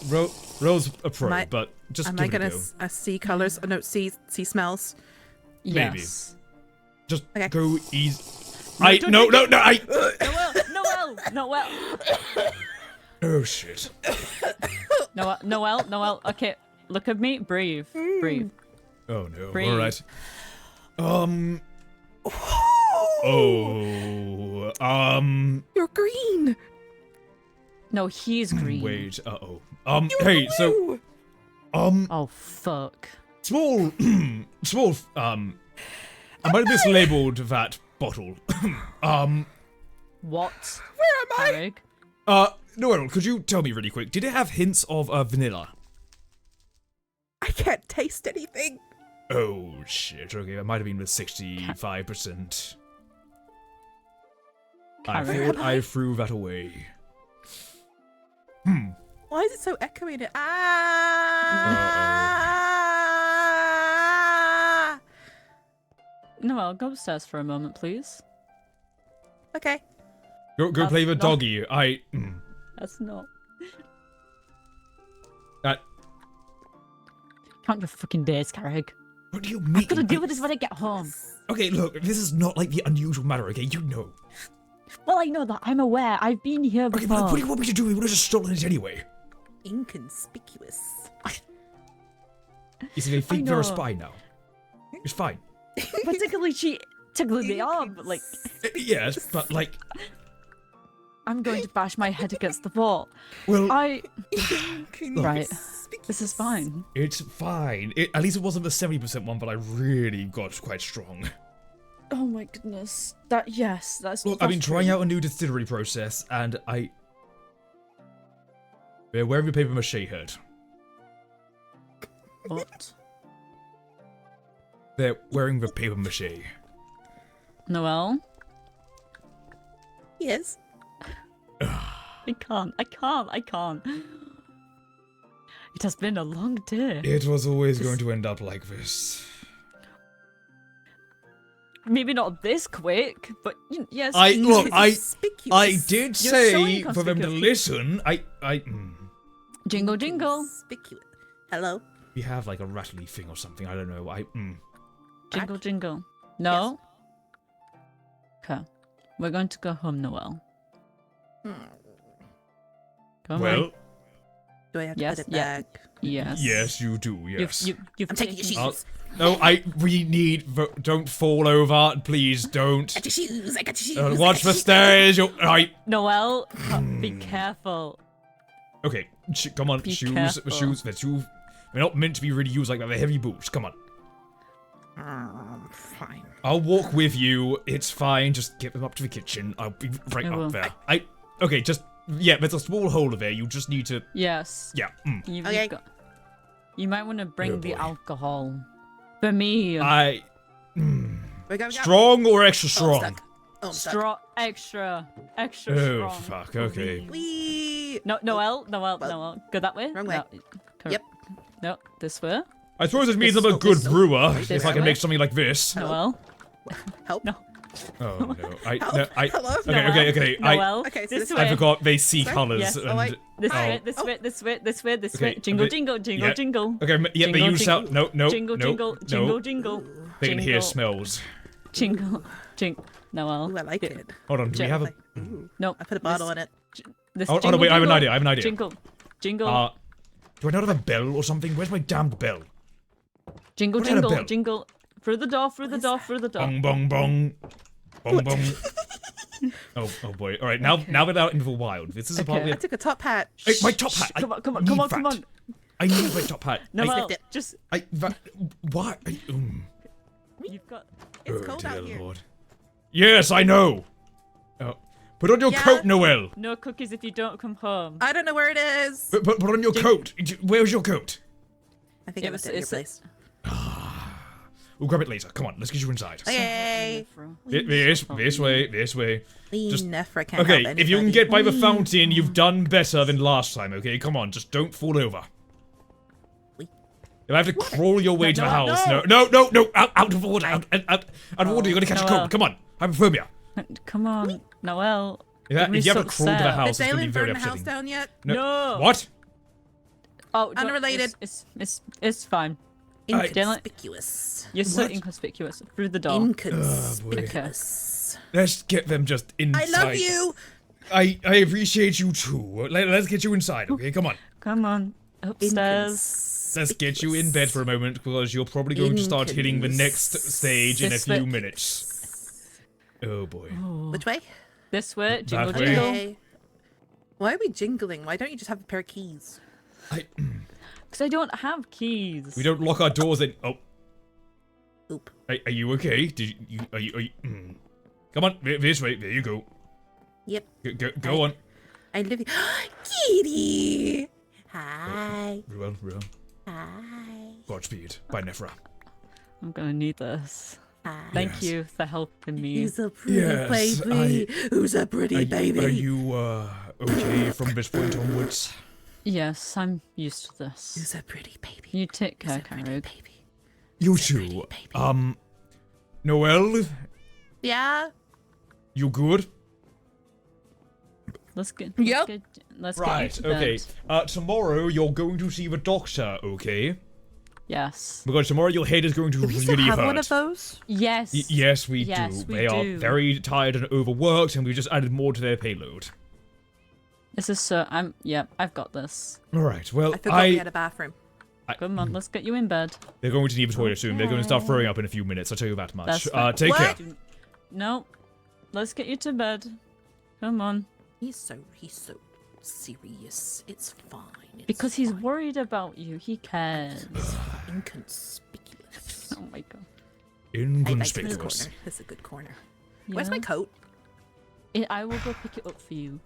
S1: Rose a pro,
S4: Am I-
S1: but just
S4: Am
S1: give
S4: I
S1: it a
S4: gonna
S1: go.
S4: see colors? Oh, no, see smells.
S1: Maybe.
S5: Yes.
S1: Just
S4: Okay.
S1: go easy.
S5: No,
S1: No,
S5: Noel.
S1: Oh shit.
S5: Noel. Okay, look at me. Breathe. Breathe.
S1: Oh no.
S5: Breathe.
S1: All right.
S4: You're green.
S5: No, he's green.
S1: Wait. Hey. So.
S5: Oh fuck.
S1: Small. Small. I might have mislabeled that bottle.
S5: What?
S4: Where am I?
S5: Eric?
S1: Noel, could you tell me really quick? Did it have hints of vanilla?
S4: I can't taste anything.
S1: Oh shit. Okay, that might have been with 65%. I
S5: Carrot.
S1: thought I threw that away.
S4: Why is it so echoey? Ah!
S5: Noel, go upstairs for a moment, please.
S4: Okay.
S1: Go
S5: That's
S1: play the
S5: not-
S1: doggy.
S5: That's not.
S1: That.
S5: Count your fucking days, Carrig.
S1: What do you mean?
S5: I've got to deal with this when I get home.
S1: Okay, look, this is not like the unusual matter, okay? You know.
S5: Well, I know that. I'm aware. I've been here
S1: Okay,
S5: before.
S1: but what do you want me to do? We would have just stolen it anyway.
S4: Inconspicuous.
S1: You see, they think you're a
S5: know.
S1: spy now. It's fine.
S5: Particularly they are, but like,
S1: Yes, but like,
S5: I'm going to bash my head against the wall.
S1: well,
S5: Right.
S4: Inconspicuous.
S5: This is fine.
S1: it's fine. At least it wasn't the 70% one, but I really got quite strong.
S5: Oh my goodness. That's.
S1: Look, I've been trying out a new distillery process, and They're wearing the paper mache head.
S5: What?
S1: They're wearing the paper mache.
S5: Noel?
S4: Yes.
S5: I can't. It has been a long day.
S1: It was always going to end up like this.
S5: Maybe not this quick, but yes.
S1: I
S4: Inconspicuous.
S1: did
S5: so
S1: say for them to
S5: inconspicuous.
S1: listen.
S5: Jingle jingle.
S4: Inconspicuous. Hello.
S1: We have like a rattly thing or something. I don't know.
S5: Jingle jingle. No? Okay. We're going to go home, Noel. Come
S1: Well,
S5: on.
S4: Do I have to
S5: Yes,
S4: put it
S5: yeah.
S4: back?
S5: Yes.
S1: yes, you do. Yes.
S5: You've
S4: I'm taking your
S5: taken-
S4: shoes.
S1: No, we need. Don't fall over, please. Don't.
S4: I got your shoes. I got your shoes.
S1: Watch the stairs.
S5: Noel, be careful.
S1: Okay, come on.
S5: Be
S1: Shoes.
S5: careful.
S1: Shoes. They're not meant to be really used like that. They're heavy boots. Come on.
S4: Fine.
S1: I'll walk with you. It's fine. Just get them up to the kitchen. I'll be right
S5: I will.
S1: up there. Okay, just. Yeah, there's a small hole there. You just need to.
S5: Yes.
S1: Yeah.
S5: You've
S4: Okay.
S5: you might want to bring
S1: Oh,
S5: the
S1: boy.
S5: alcohol. For me.
S4: We go.
S1: Strong or extra
S4: Oh, I'm
S1: strong?
S4: stuck. Oh, I'm stuck.
S5: Straw extra
S1: Oh,
S5: strong.
S1: fuck. Okay.
S4: Wee.
S5: Noel,
S4: Well,
S5: go that way.
S4: wrong way.
S5: No,
S4: Yep.
S5: No, this way.
S1: I suppose it means
S5: This-
S1: I'm a good
S5: this-
S1: brewer
S5: this
S1: if I can
S5: way.
S1: make something like this.
S5: Noel.
S4: Help.
S5: No.
S1: Oh no.
S4: Hello? Hello?
S1: Okay.
S5: Noel.
S4: Okay, so
S5: this
S4: this
S5: way.
S1: I forgot they see
S4: Sorry?
S1: colours
S5: Yes.
S1: and.
S4: Oh, wait.
S5: This
S1: Oh.
S5: way. This
S4: Oh.
S5: way. This way. This way. This
S1: Okay,
S5: way. Jingle,
S1: okay,
S5: jingle, jingle,
S1: yeah.
S5: jingle.
S1: Okay, yeah, but
S5: Jingle,
S1: you sound. No.
S5: Jingle,
S1: no,
S5: jingle,
S1: no.
S5: jingle, jingle.
S1: They can hear
S5: jingle,
S1: smells.
S5: Jingle, jingle. Noel.
S4: Ooh, I like it.
S1: Hold on. Do we have a?
S4: Like, ooh.
S5: No.
S4: I put a bottle in it.
S5: This
S1: Oh,
S5: jingle,
S1: wait. I have an
S5: jingle,
S1: idea.
S5: Jingle, jingle,
S1: Do I not have a bell or something? Where's my damned bell?
S5: jingle,
S1: what kind of
S5: jingle,
S1: bell?
S5: jingle. Through the door. Through the door. Through the door.
S1: Bong bong bong. Bong bong. Oh boy. All right. Now that out into the wild. This is a part
S5: Okay.
S4: I
S1: where.
S4: took a top hat.
S1: Hey, my top hat.
S5: Come on, come on,
S1: I
S5: come
S1: need
S5: on, come
S1: that.
S5: on.
S1: I need my top hat.
S5: Noel,
S4: sniffed it.
S5: just
S1: Why?
S5: you've got.
S4: It's
S1: Oh
S4: cold
S1: dear
S4: out here.
S1: Lord. Yes, I know. Oh, put on your
S4: Yeah?
S1: coat, Noel.
S5: No cookies if you don't come home.
S4: I don't know where it is.
S1: Put on your coat. Where's your coat?
S4: I think I left it in your place.
S1: We'll grab it later. Come on, let's get you inside.
S4: Okay.
S1: This way. Just-
S4: Nefra can't
S1: Okay,
S4: help
S1: if you can
S4: anybody.
S1: get by the fountain, you've done better than last time, okay? Come on, just don't fall over.
S4: Wait.
S1: You'll have to crawl your way to the
S5: No,
S1: house.
S4: no.
S1: No, out of water, out of water. You're gonna catch a
S5: Noel.
S1: cold. Come on, hypothermia.
S5: Come on, Noel.
S1: If you have to crawl to the
S5: upset.
S1: house,
S4: Did
S1: it's going to be
S4: Dalen
S1: very
S4: burn the house
S1: upsetting.
S4: down yet?
S5: No.
S1: What?
S5: Oh,
S4: Unrelated.
S5: It's fine.
S4: Inconspicuous.
S5: You're so
S1: What?
S5: inconspicuous. Through the door.
S4: Inconspicuous.
S1: Let's get them just inside.
S4: I love you.
S1: I appreciate you too. Let's get you inside, okay? Come on.
S5: Come on. Upstairs.
S1: Let's get you in bed for a moment because you're probably going to start hitting the next stage in a
S5: This
S1: few
S5: way.
S1: minutes. Oh boy.
S4: Which way?
S5: This way. Jingle,
S1: That way.
S5: jingle.
S4: Okay. Why are we jingling? Why don't you just have a pair of keys?
S5: Because I don't have keys.
S1: We don't lock our doors in. Oh,
S4: Oop.
S1: are you okay? Did you? Are you? Come on, this way. There you go.
S4: Yep.
S1: Go on.
S4: I live. Kitty. Hi.
S1: Real.
S4: Hi.
S1: Godspeed. Bye, Nefra.
S5: I'm gonna need this.
S4: Hi.
S5: Thank
S1: Yes.
S5: you for helping me.
S4: He's a pretty
S1: Yes,
S4: baby. Who's a pretty baby?
S1: Are you okay from this point onwards?
S5: Yes, I'm used to this.
S4: Who's a pretty baby?
S5: You take
S4: Who's
S5: care,
S4: a pretty
S5: Carrick.
S4: baby?
S1: You
S4: Who's a pretty
S1: too.
S4: baby?
S1: Noelle,
S4: Yeah.
S1: you good?
S5: Let's get.
S4: Yep.
S5: Let's
S1: Right.
S5: get you to
S1: Okay.
S5: bed.
S1: Tomorrow you're going to see the doctor. Okay.
S5: Yes.
S1: Because tomorrow your head is going to
S4: Do we still
S1: really
S4: have
S1: hurt.
S4: one of those?
S5: Yes.
S1: Yes, we
S5: Yes,
S1: do.
S5: we
S1: They are
S5: do.
S1: very tired and overworked, and we've just added more to their payload.
S5: This is so. I've got this.
S1: All right. Well,
S4: I forgot we had a bathroom.
S5: Come on, let's get you in bed.
S1: they're going to need the toilet soon. They're going to start throwing up in a few minutes. I'll tell you that much.
S5: That's fine.
S1: Take
S4: What?
S1: care.
S5: No. Let's get you to bed. Come on.
S4: He's so serious. It's fine. It's
S5: Because he's
S4: fine.
S5: worried about you. He cares.
S4: Inconspicuous.
S5: Oh my god.
S4: I like this
S1: Inconspicuous.
S4: corner. This is a good corner. Where's my
S5: Yeah.
S4: coat?
S5: I will go pick it up for you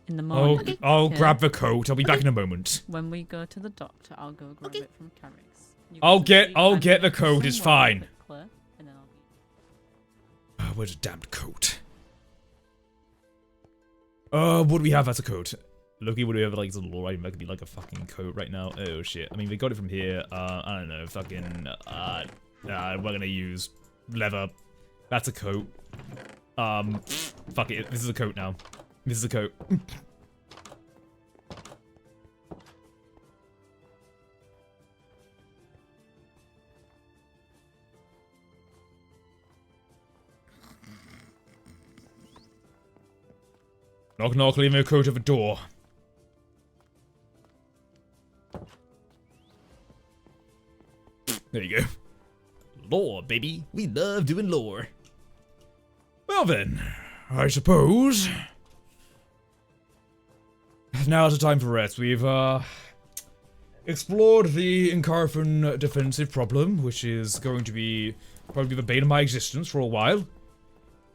S5: in the
S1: Oh,
S5: morning.
S1: I'll
S5: okay?
S1: grab the coat. I'll be back in a moment.
S5: When we go to the doctor, I'll go grab
S4: Okay.
S5: it from Carrick's. You
S1: I'll
S5: go to
S1: get-
S5: sleep,
S1: I'll
S5: I'm
S1: get
S5: gonna
S1: the
S5: go
S1: coat, it's
S5: somewhere a
S1: fine.
S5: bit clear, and then I'll be-
S1: Where's the damned coat? What do we have as a coat? Loki, what do we have like as a little item that could be like a fucking coat right now? Oh shit. I mean, we got it from here. I don't know. Fucking, we're gonna use leather. That's a coat. Fuck it. This is a coat now. This is a coat. Knock knock, leave me a coat at the door. There you go. Lore, baby. We love doing lore. Well then, I suppose. Now's the time for rest. We've, explored the Incarfan defensive problem, which is going to be probably the bane of my existence for a while.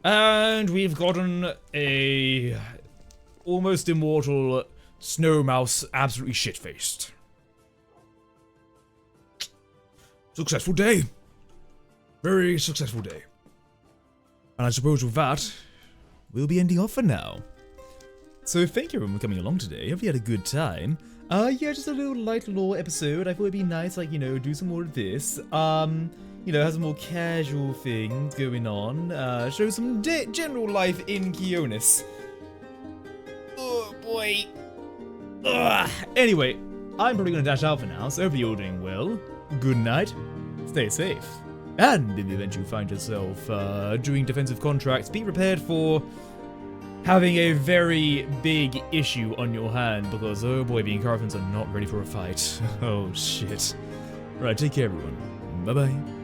S1: And we've gotten a almost immortal snow mouse absolutely shit-faced. Successful day. Very successful day. And I suppose with that, we'll be ending off for now. So thank you everyone for coming along today. Hope you had a good time. Yeah, just a little light lore episode. I thought it'd be nice, like, you know, do some more of this. You know, have some more casual things going on. Show some general life in Kionis. Oh boy. Ugh. Anyway, I'm probably gonna dash out for now, so hope you're all doing well. Good night, stay safe. And in the event you find yourself doing defensive contracts, be prepared for having a very big issue on your hand, because oh boy, the Incarfans are not ready for a fight. Oh shit. Right, take care everyone. Bye bye.